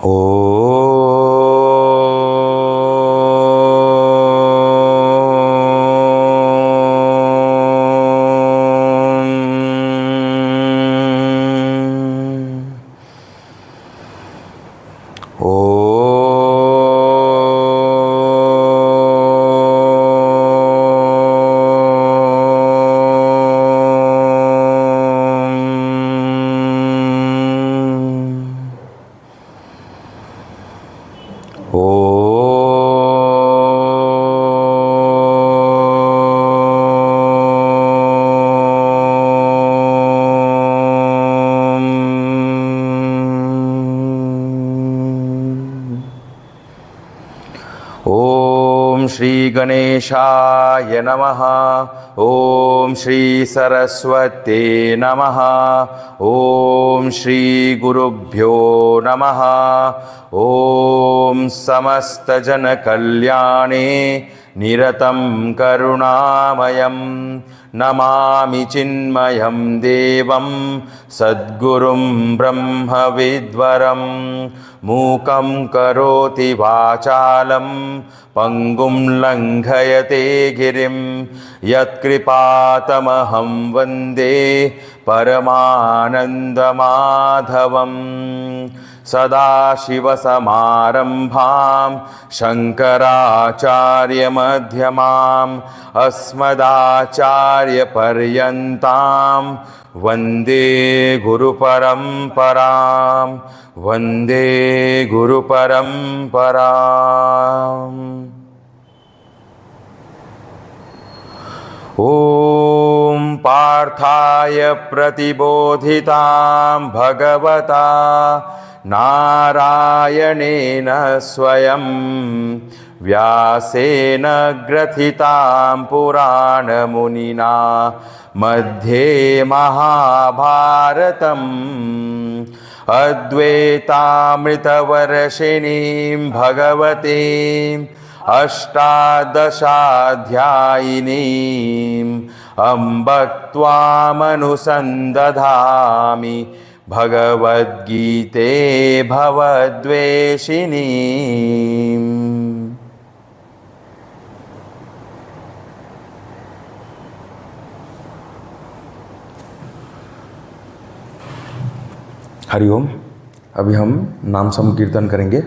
ओ ओम श्री गणेशाय नमः। ओम श्री सरस्वते नमः। ओम श्री गुरुभ्यो नमः। ओम समस्त जन कल्याणे निरतं करुणामयं नमामि चिन्मयं देवं सद्गुरुं ब्रह्मविद्वरं मूकं करोति वाचालं पंगुं लंघयते गिरिं यत्कृपातमहं वन्दे परमानन्दमाधवं सदाशिवसमारम्भां शङ्कराचार्यमध्यमाम् अस्मदाचार्यपर्यन्तां वन्दे गुरुपरम्परां वन्दे गुरुपरम्पराम्। ॐ पार्थाय प्रतिबोधितां भगवता नारायणेन स्वयं व्यासेन ग्रथितां पुराणमुनिना मध्ये महाभारतम् अद्वैतामृतवर्षिणीं भगवतीम् अष्टादशाध्यायिनीम् अम्ब त्वामनुसन्दधामि भगवद्गीते भवद्वेषिणीम्। हरिओम। अभी हम नाम संकीर्तन करेंगे।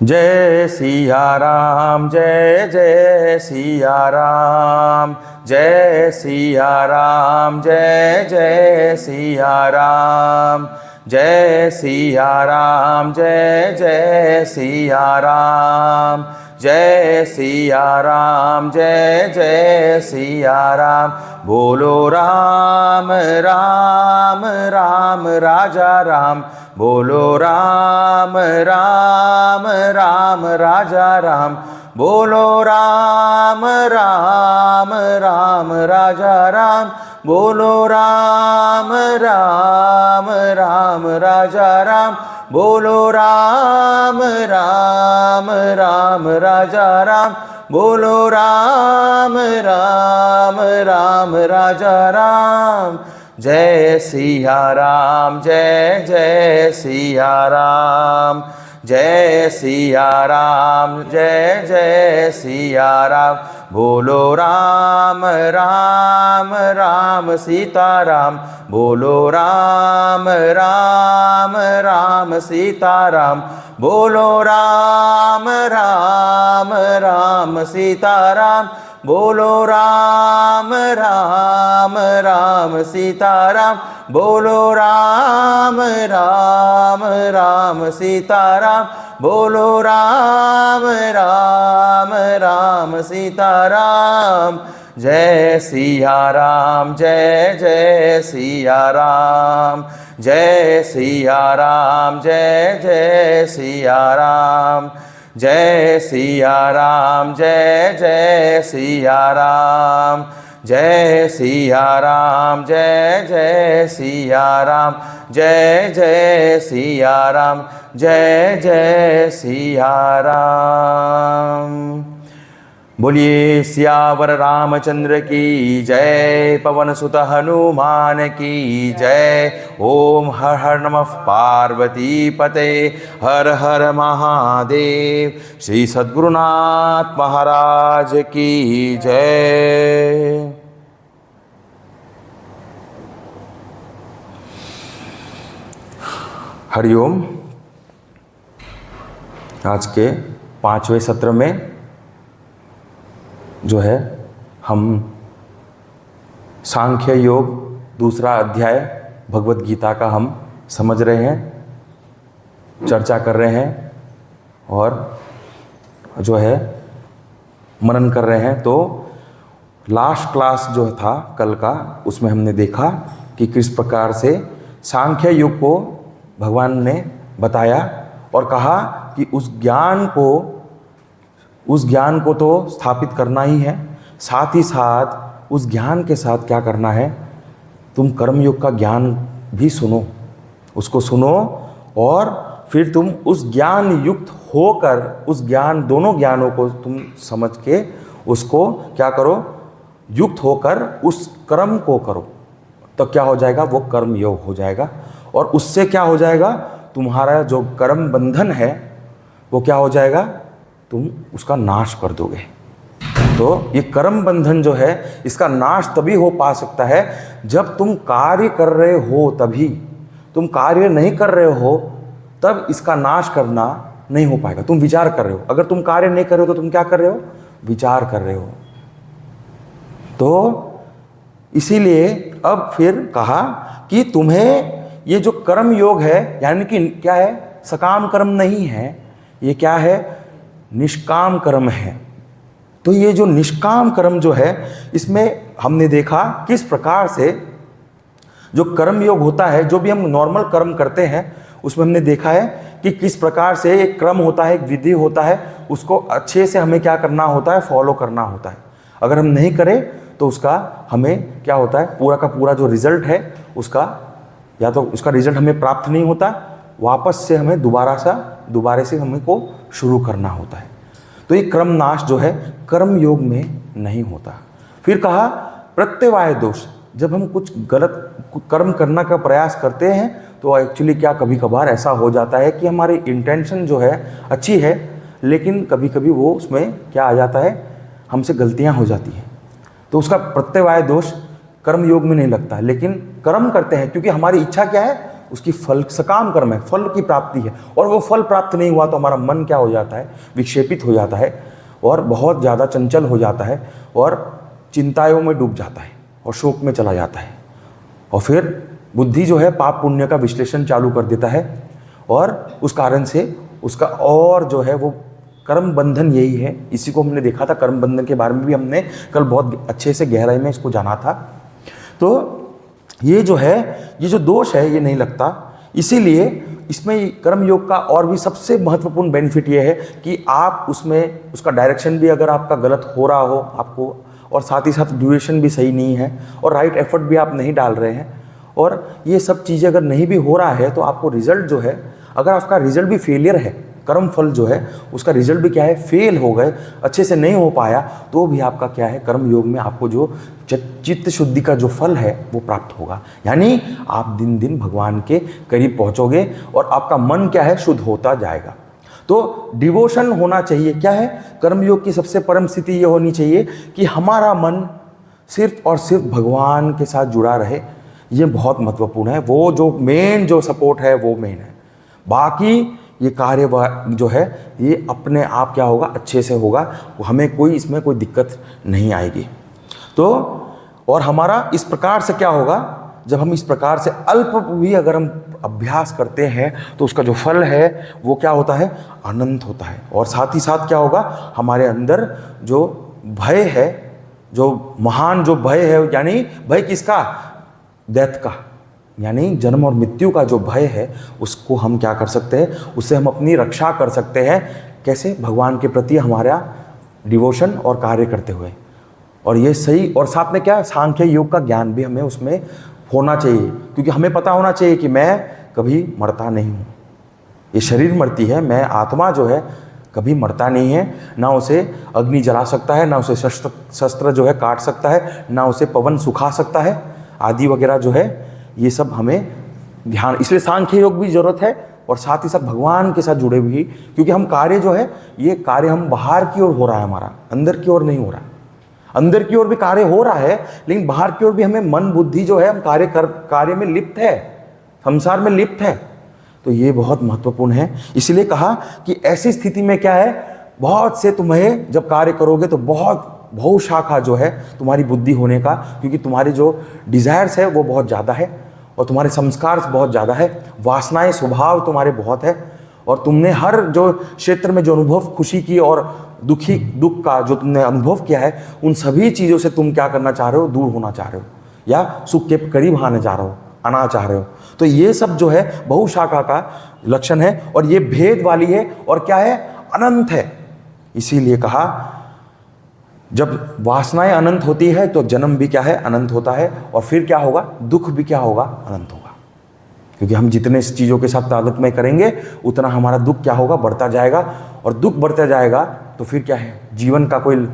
जय सिया राम जय जय सिया राम, जय सिया राम जय जय सिया राम, जय सिया राम जय जय सिया राम, जय सिया राम जय जय सिया राम। बोलो राम राम राम राजा राम, बोलो राम राम राम राजा राम, बोलो राम राम राम राजा राम, बोलो राम राम राम राजा राम, बोलो राम राम राम राजा राम, बोलो राम राम राम राजा राम। जय सिया राम जय जय सिया राम, जय सिया राम जय जय सिया राम। बोलो राम राम राम सीताराम, बोलो राम राम राम सीताराम, बोलो राम राम राम सीताराम, बोलो राम राम राम सीताराम, बोलो राम राम राम सीताराम, बोलो राम राम राम सीताराम। जय सिया राम जय जय सिया राम, जय सिया राम जय जय सिया राम, जय सिया राम जय जय सिया राम, जय सिया राम जय जय सिया राम, जय जय सिया राम जय जय सिया राम। बोलिए सियावर रामचंद्र की जय, पवन सुत हनुमान की जय। ओम हर हर नमः पार्वती पते, हर हर महादेव। श्री सद्गुरुनाथ महाराज की जय। हरिओम। आज के 5वें सत्र में जो है हम सांख्य योग दूसरा अध्याय भगवत गीता का हम समझ रहे हैं, चर्चा कर रहे हैं और जो है मनन कर रहे हैं। तो लास्ट क्लास जो था कल का, उसमें हमने देखा कि किस प्रकार से सांख्य योग को भगवान ने बताया और कहा कि उस ज्ञान को तो स्थापित करना ही है, साथ ही साथ उस ज्ञान के साथ क्या करना है, तुम कर्मयोग का ज्ञान भी सुनो, उसको सुनो और फिर तुम उस ज्ञान युक्त होकर उस ज्ञान, दोनों ज्ञानों को तुम समझ के उसको क्या करो, युक्त होकर उस कर्म को करो। तो क्या हो जाएगा, वो कर्म योग हो जाएगा और उससे क्या हो जाएगा, तुम्हारा जो कर्म बंधन है वो क्या हो जाएगा, तुम उसका नाश कर दोगे। तो ये कर्म बंधन जो है इसका नाश तभी हो पा सकता है जब तुम कार्य कर रहे हो, तभी। तुम कार्य नहीं कर रहे हो तब इसका नाश करना नहीं हो पाएगा। तुम विचार कर रहे हो, अगर तुम कार्य नहीं कर रहे हो तो तुम क्या कर रहे हो, विचार कर रहे हो। तो इसीलिए अब फिर कहा कि तुम्हें ये जो कर्म योग है, यानी कि क्या है, सकाम कर्म नहीं है, ये क्या है, निष्काम कर्म है। तो ये जो निष्काम कर्म जो है, इसमें हमने देखा किस प्रकार से जो कर्म योग होता है, जो भी हम नॉर्मल कर्म करते हैं उसमें हमने देखा है कि किस प्रकार से एक क्रम होता है, एक विधि होता है, उसको अच्छे से हमें क्या करना होता है, फॉलो करना होता है। अगर हम नहीं करें तो उसका हमें क्या होता है, पूरा का पूरा जो रिजल्ट है उसका, या तो उसका रिजल्ट हमें प्राप्त नहीं होता, वापस से हमें दोबारा से हमें को शुरू करना होता है। तो ये क्रम नाश जो है कर्म योग में नहीं होता। फिर कहा प्रत्यवाय दोष, जब हम कुछ गलत कर्म करना का प्रयास करते हैं तो एक्चुअली क्या कभी कभार ऐसा हो जाता है कि हमारी इंटेंशन जो है अच्छी है, लेकिन कभी कभी वो उसमें क्या आ जाता है, हमसे गलतियां हो जाती हैं। तो उसका प्रत्यवाय दोष कर्म योग में नहीं लगता, लेकिन कर्म करते हैं क्योंकि हमारी इच्छा क्या है, उसकी फल, सकाम कर्म है, फल की प्राप्ति है, और वो फल प्राप्त नहीं हुआ तो हमारा मन क्या हो जाता है, विक्षेपित हो जाता है और बहुत ज़्यादा चंचल हो जाता है और चिंताओं में डूब जाता है और शोक में चला जाता है, और फिर बुद्धि जो है पाप पुण्य का विश्लेषण चालू कर देता है और उस कारण से उसका और जो है वो कर्म बंधन यही है। इसी को हमने देखा था, कर्म बंधन के बारे में भी हमने कल बहुत अच्छे से गहराई में इसको जाना था। तो ये जो है, ये जो दोष है ये नहीं लगता। इसीलिए इसमें कर्म योग का और भी सबसे महत्वपूर्ण बेनिफिट ये है कि आप उसमें उसका डायरेक्शन भी अगर आपका गलत हो रहा हो आपको, और साथ ही साथ ड्यूरेशन भी सही नहीं है और राइट एफर्ट भी आप नहीं डाल रहे हैं, और ये सब चीज़ें अगर नहीं भी हो रहा है तो आपको रिजल्ट जो है, अगर आपका रिजल्ट भी फेलियर है, कर्म फल जो है उसका रिजल्ट भी क्या है, फेल हो गए, अच्छे से नहीं हो पाया, तो भी आपका क्या है, कर्म योग में आपको जो चित्त शुद्धि का जो फल है वो प्राप्त होगा। यानी आप दिन दिन भगवान के करीब पहुंचोगे और आपका मन क्या है, शुद्ध होता जाएगा। तो डिवोशन होना चाहिए। क्या है, कर्मयोग की सबसे परम स्थिति ये होनी चाहिए कि हमारा मन सिर्फ और सिर्फ भगवान के साथ जुड़ा रहे। ये बहुत महत्वपूर्ण है। वो जो मेन जो सपोर्ट है वो मेन है। बाकी ये कार्य जो है ये अपने आप क्या होगा, अच्छे से होगा, हमें कोई इसमें कोई दिक्कत नहीं आएगी। तो और हमारा इस प्रकार से क्या होगा, जब हम इस प्रकार से अल्प भी अगर हम अभ्यास करते हैं तो उसका जो फल है वो क्या होता है, अनंत होता है। और साथ ही साथ क्या होगा, हमारे अंदर जो भय है, जो महान जो भय है, यानी भय किसका, डेथ का, यानी जन्म और मृत्यु का जो भय है उसको हम क्या कर सकते हैं, उससे हम अपनी रक्षा कर सकते हैं। कैसे, भगवान के प्रति हमारा डिवोशन और कार्य करते हुए। और ये सही, और साथ में क्या, सांख्य योग का ज्ञान भी हमें उसमें होना चाहिए, क्योंकि हमें पता होना चाहिए कि मैं कभी मरता नहीं हूँ, ये शरीर मरती है, मैं आत्मा जो है कभी मरता नहीं है, ना उसे अग्नि जला सकता है, ना उसे शस्त्र जो है काट सकता है, ना उसे पवन सुखा सकता है आदि वगैरह जो है। ये सब हमें ध्यान, इसलिए सांख्य योग भी जरूरत है और साथ ही साथ भगवान के साथ जुड़े हुए, क्योंकि हम कार्य जो है, ये कार्य हम बाहर की ओर हो रहा है, हमारा अंदर की ओर नहीं हो रहा। अंदर की ओर भी कार्य हो रहा है, लेकिन बाहर की ओर भी हमें मन बुद्धि जो है, हम कार्य में लिप्त है, संसार में लिप्त है। तो ये बहुत महत्वपूर्ण है। इसलिए कहा कि ऐसी स्थिति में क्या है, बहुत से तुम्हें जब कार्य करोगे तो बहुत बहुशाखा जो है तुम्हारी बुद्धि होने का, क्योंकि तुम्हारी जो डिजायर्स है वो बहुत ज़्यादा है और तुम्हारे संस्कार बहुत ज़्यादा है, वासनाएं स्वभाव तुम्हारे बहुत है, और तुमने हर जो क्षेत्र में जो अनुभव खुशी की और दुख का जो तुमने अनुभव किया है, उन सभी चीज़ों से तुम क्या करना चाह रहे हो, दूर होना चाह रहे हो या सुख के करीब आना चाह रहे हो। तो ये सब जो है बहुशाखा का लक्षण है और ये भेद वाली है और क्या है, अनंत है। इसीलिए कहा जब वासनाएं अनंत होती है तो जन्म भी क्या है, अनंत होता है, और फिर क्या होगा, दुख भी क्या होगा, अनंत होगा। क्योंकि हम जितने चीज़ों के साथ तादात्म्य करेंगे उतना हमारा दुख क्या होगा, बढ़ता जाएगा, और दुख बढ़ता जाएगा तो फिर क्या है, जीवन का कोई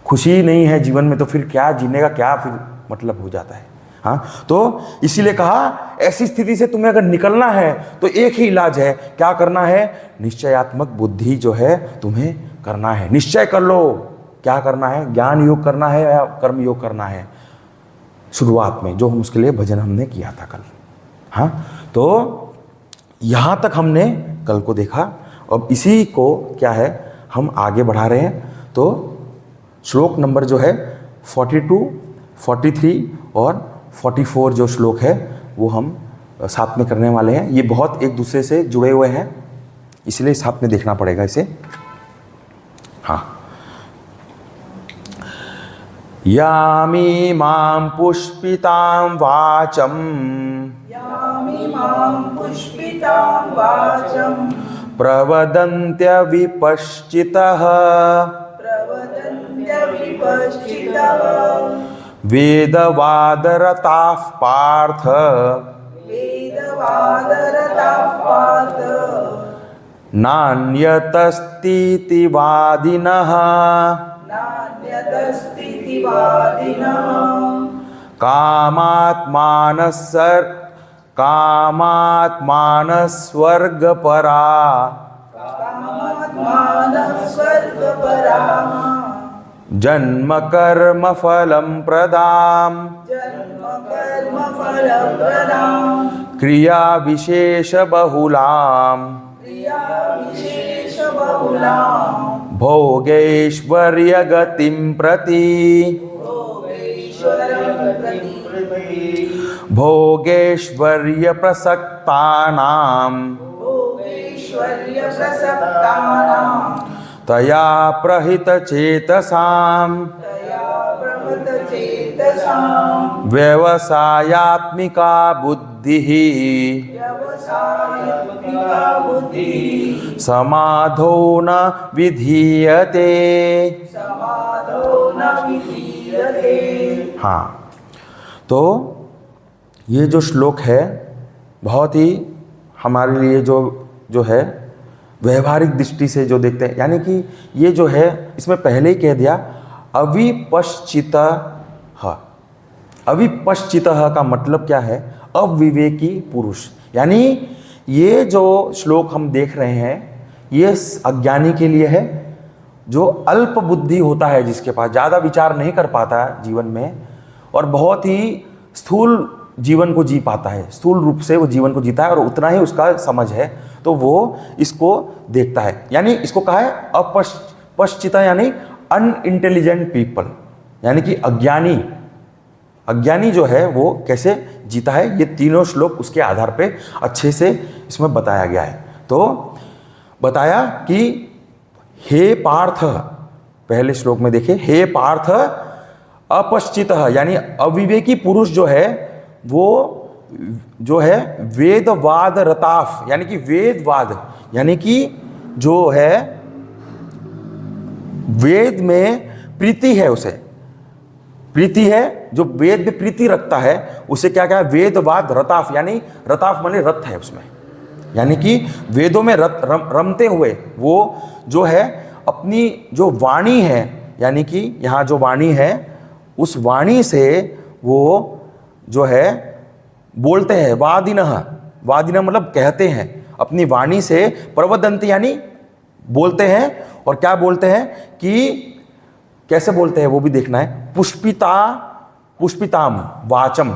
खुशी नहीं है जीवन में, तो फिर क्या जीने का क्या फिर मतलब हो जाता है। हाँ, तो इसीलिए कहा ऐसी स्थिति से तुम्हें अगर निकलना है तो एक ही इलाज है, क्या करना है, निश्चयात्मक बुद्धि जो है तुम्हें करना है। निश्चय कर लो क्या करना है, ज्ञान योग करना है या कर्म योग करना है, शुरुआत में जो हम उसके लिए भजन हमने किया था कल। हाँ, तो यहाँ तक हमने कल को देखा। अब इसी को क्या है हम आगे बढ़ा रहे हैं। तो श्लोक नंबर जो है 42, 43 और 44 जो श्लोक है वो हम साथ में करने वाले हैं। ये बहुत एक दूसरे से जुड़े हुए हैं, इसलिए साथ में देखना पड़ेगा इसे। हाँ, यामी मां पुष्पितां वाचम, यामी मां पुष्पितां वाचं प्रवदन्त्य विपश्चितः, प्रवदन्त्य विपश्चितः वेदवादरताः पार्थ, वेदवादरताः पार्थ नान्यतस्तीति वादिनः, नान्यदस्तीति वादिनः कामात्मानस्वर्गपरा, कामात्मानः स्वर्गपराः जन्म कर्म फलं प्रदाम्, जन्म कर्म फलप्रदाम् क्रिया विशेष बहुलाम्, क्रिया विशेष बहुलाम् भोगैश्वर्य गतिं प्रति, भोगैश्वरं प्रति भोगैश्वर्य प्रसक्तानां, भोगैश्वर्य प्रसक्तानां तया प्रहित चेतसां, तया प्रमथचेतसां व्यवसायात्मिका बुद्धिः, व्यवसायत्मिका बुद्धिः समाधो न विधीयते। समाधो न विधीयते। हाँ, तो ये जो श्लोक है बहुत ही हमारे लिए जो है व्यवहारिक दृष्टि से जो देखते हैं, यानी कि ये जो है इसमें पहले ही कह दिया अविपश्चितः। अविपश्चितः का मतलब क्या है, अविवेकी पुरुष। यानी ये जो श्लोक हम देख रहे हैं ये अज्ञानी के लिए है, जो अल्प बुद्धि होता है, जिसके पास ज़्यादा विचार नहीं कर पाता है जीवन में और बहुत ही स्थूल जीवन को जी पाता है, स्थूल रूप से वो जीवन को जीता है और उतना ही उसका समझ है, तो वो इसको देखता है। यानी इसको कहा है अपश्चिता, यानी अनइंटेलिजेंट पीपल, यानी कि अज्ञानी जो है वो कैसे जीता है, ये तीनों श्लोक उसके आधार पे अच्छे से इसमें बताया गया है। तो बताया कि हे पार्थ, पहले श्लोक में देखिए, हे पार्थ अपश्चितः, यानी अविवेकी पुरुष जो है वो जो है वेदवाद रताफ, यानी कि वेदवाद, यानी कि जो है वेद में प्रीति है, उसे प्रीति है, जो वेद में प्रीति रखता है उसे क्या क्या है, वेदवाद रताफ, यानी रताफ माने रथ है उसमें, यानी कि वेदों में रमते हुए वो जो है अपनी जो वाणी है, यानी कि यहाँ जो वाणी है उस वाणी से वो जो है बोलते हैं। वादिनः, वादिनः मतलब कहते हैं, अपनी वाणी से प्रवदन्ति यानी बोलते हैं। और क्या बोलते हैं कि कैसे बोलते हैं वो भी देखना है। पुष्पिता, पुष्पिताम वाचम,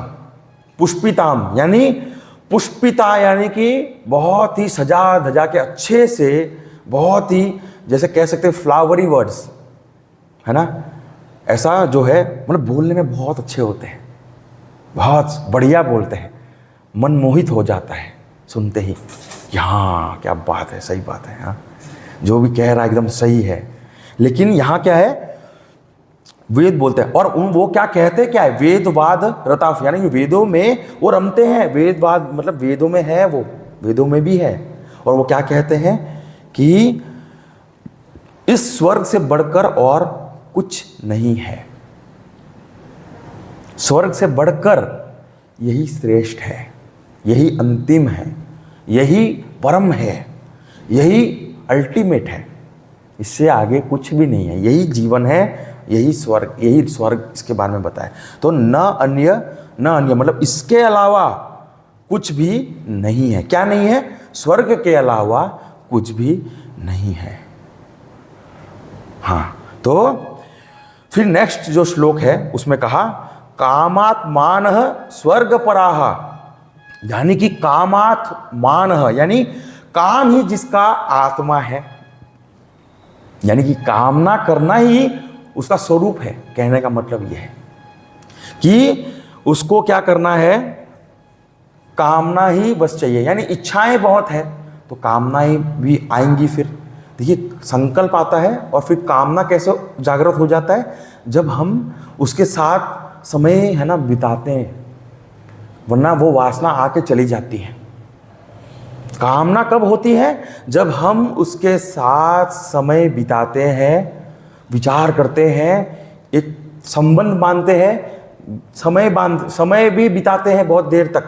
पुष्पिताम यानी पुष्पिता यानी कि बहुत ही सजा धजा के अच्छे से, बहुत ही जैसे कह सकते हैं फ्लावरी वर्ड्स, है ना, ऐसा जो है मतलब बोलने में बहुत अच्छे होते हैं, बहुत बढ़िया बोलते हैं, मन मोहित हो जाता है सुनते ही। यहाँ क्या बात है, सही बात है, हाँ जो भी कह रहा है एकदम सही है। लेकिन यहाँ क्या है, वेद बोलते हैं और वो क्या कहते हैं, क्या है, वेदवाद रताफ, यानी कि वेदों में वो रमते हैं। वेदवाद मतलब वेदों में है, वो वेदों में भी है। और वो क्या कहते हैं कि इस स्वर्ग से बढ़कर और कुछ नहीं है, स्वर्ग से बढ़कर यही श्रेष्ठ है, यही अंतिम है, यही परम है, यही अल्टीमेट है, इससे आगे कुछ भी नहीं है, यही जीवन है, यही स्वर्ग, यही स्वर्ग इसके बारे में बताया। तो न अन्य, न अन्य मतलब इसके अलावा कुछ भी नहीं है। क्या नहीं है? स्वर्ग के अलावा कुछ भी नहीं है। हाँ, तो फिर नेक्स्ट जो श्लोक है उसमें कहा कामात्मान स्वर्ग पराह, यानी कि कामात्मान यानी काम ही जिसका आत्मा है, यानी कि कामना करना ही उसका स्वरूप है। कहने का मतलब यह है कि उसको क्या करना है, कामना ही बस चाहिए, यानी इच्छाएं बहुत है तो कामनाएं भी आएंगी। फिर देखिए संकल्प आता है और फिर कामना कैसे जागृत हो जाता है, जब हम उसके साथ समय है ना बिताते हैं, वरना वो वासना आके चली जाती है। कामना कब होती है? जब हम उसके साथ समय बिताते हैं, विचार करते हैं, एक संबंध बांधते हैं, समय भी बिताते हैं बहुत देर तक,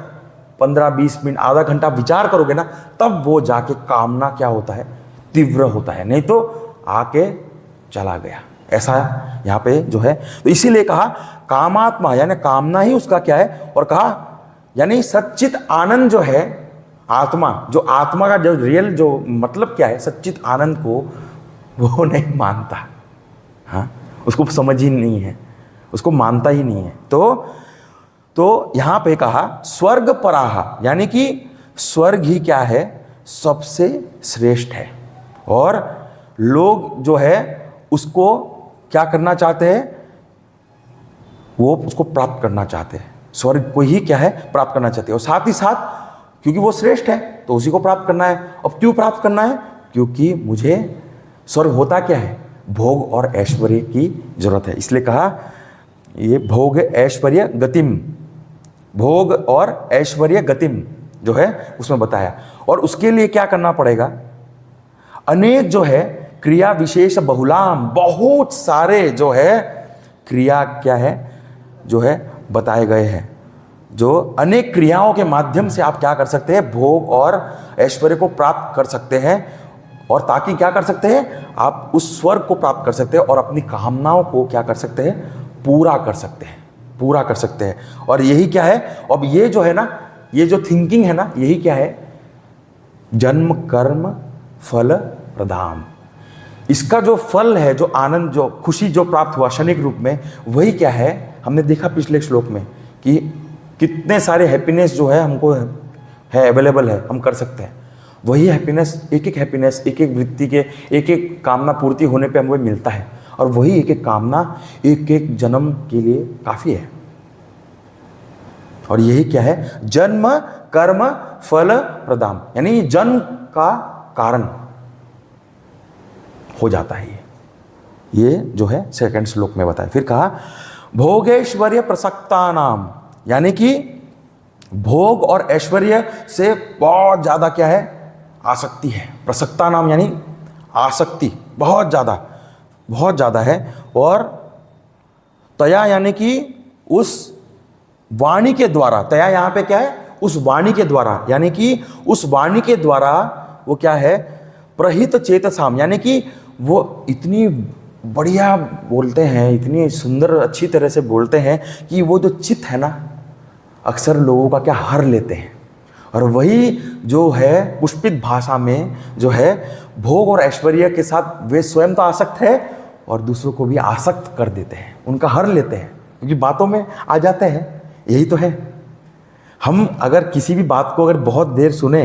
15-20 मिनट, आधा घंटा विचार करोगे ना, तब वो जाके कामना क्या होता है, तीव्र होता है, नहीं तो आके चला गया। ऐसा यहाँ पे जो है, तो इसीलिए कहा कामात्मा यानी कामना ही उसका क्या है, और कहा यानी सच्चित आनंद जो है, आत्मा जो आत्मा का जो रियल जो मतलब क्या है, सच्चित आनंद को वो नहीं मानता। हाँ, उसको समझ ही नहीं है, उसको मानता ही नहीं है। तो यहाँ पे कहा स्वर्ग पराहा, यानी कि स्वर्ग ही क्या है, सबसे श्रेष्ठ है। और लोग जो है उसको क्या करना चाहते हैं, वो उसको प्राप्त करना चाहते हैं, स्वर्ग को ही क्या है प्राप्त करना चाहते हैं। और साथ ही साथ क्योंकि वो श्रेष्ठ है तो उसी को प्राप्त करना है। अब क्यों प्राप्त करना है? क्योंकि मुझे स्वर्ग होता क्या है, भोग और ऐश्वर्य की जरूरत है। इसलिए कहा ये भोग ऐश्वर्य गतिम, भोग और ऐश्वर्य गतिम जो है उसमें बताया। और उसके लिए क्या करना पड़ेगा, अनेक जो है क्रिया विशेष बहुलाम, बहुत सारे जो है क्रिया क्या है जो है बताए गए हैं, जो अनेक क्रियाओं के माध्यम से आप क्या कर सकते हैं, भोग और ऐश्वर्य को प्राप्त कर सकते हैं। और ताकि क्या कर सकते हैं, आप उस स्वर्ग को प्राप्त कर सकते हैं और अपनी कामनाओं को क्या कर सकते हैं, पूरा कर सकते हैं, पूरा कर सकते हैं। और यही क्या है, अब ये जो है ना, ये जो थिंकिंग है ना, यही क्या है, जन्म कर्म फल प्रदान। इसका जो फल है, जो आनंद, जो खुशी जो प्राप्त हुआ क्षणिक रूप में, वही क्या है, हमने देखा पिछले श्लोक में कि कितने सारे हैप्पीनेस जो है हमको है अवेलेबल है, हम कर सकते हैं। वही हैप्पीनेस, एक एक हैप्पीनेस, एक एक वृत्ति के एक एक कामना पूर्ति होने पे हमको मिलता है। और वही एक एक कामना एक एक जन्म के लिए काफ़ी है। और यही क्या है, जन्म कर्म फल प्रदान, यानी जन्म का कारण हो जाता है। ये जो है सेकंड श्लोक में बताया। फिर कहा भोगेश्वर्य प्रसक्ता नाम, यानी कि भोग और ऐश्वर्य से बहुत ज़्यादा क्या है, आसक्ति है। प्रसक्ता नाम यानी आसक्ति बहुत ज़्यादा है। और तया यानी कि उस वाणी के द्वारा, तया यहाँ पे क्या है, उस वाणी के द्वारा, यानी कि उस वाणी के द्वारा वो क्या है, प्रहित चेतसाम, यानी कि वो इतनी बढ़िया बोलते हैं, इतनी सुंदर अच्छी तरह से बोलते हैं कि वो जो चित्त है ना, अक्सर लोगों का क्या हर लेते हैं। और वही जो है पुष्पित भाषा में जो है भोग और ऐश्वर्य के साथ वे स्वयं तो आसक्त है और दूसरों को भी आसक्त कर देते हैं, उनका हर लेते हैं, क्योंकि बातों में आ जाते हैं। यही तो है, हम अगर किसी भी बात को अगर बहुत देर सुने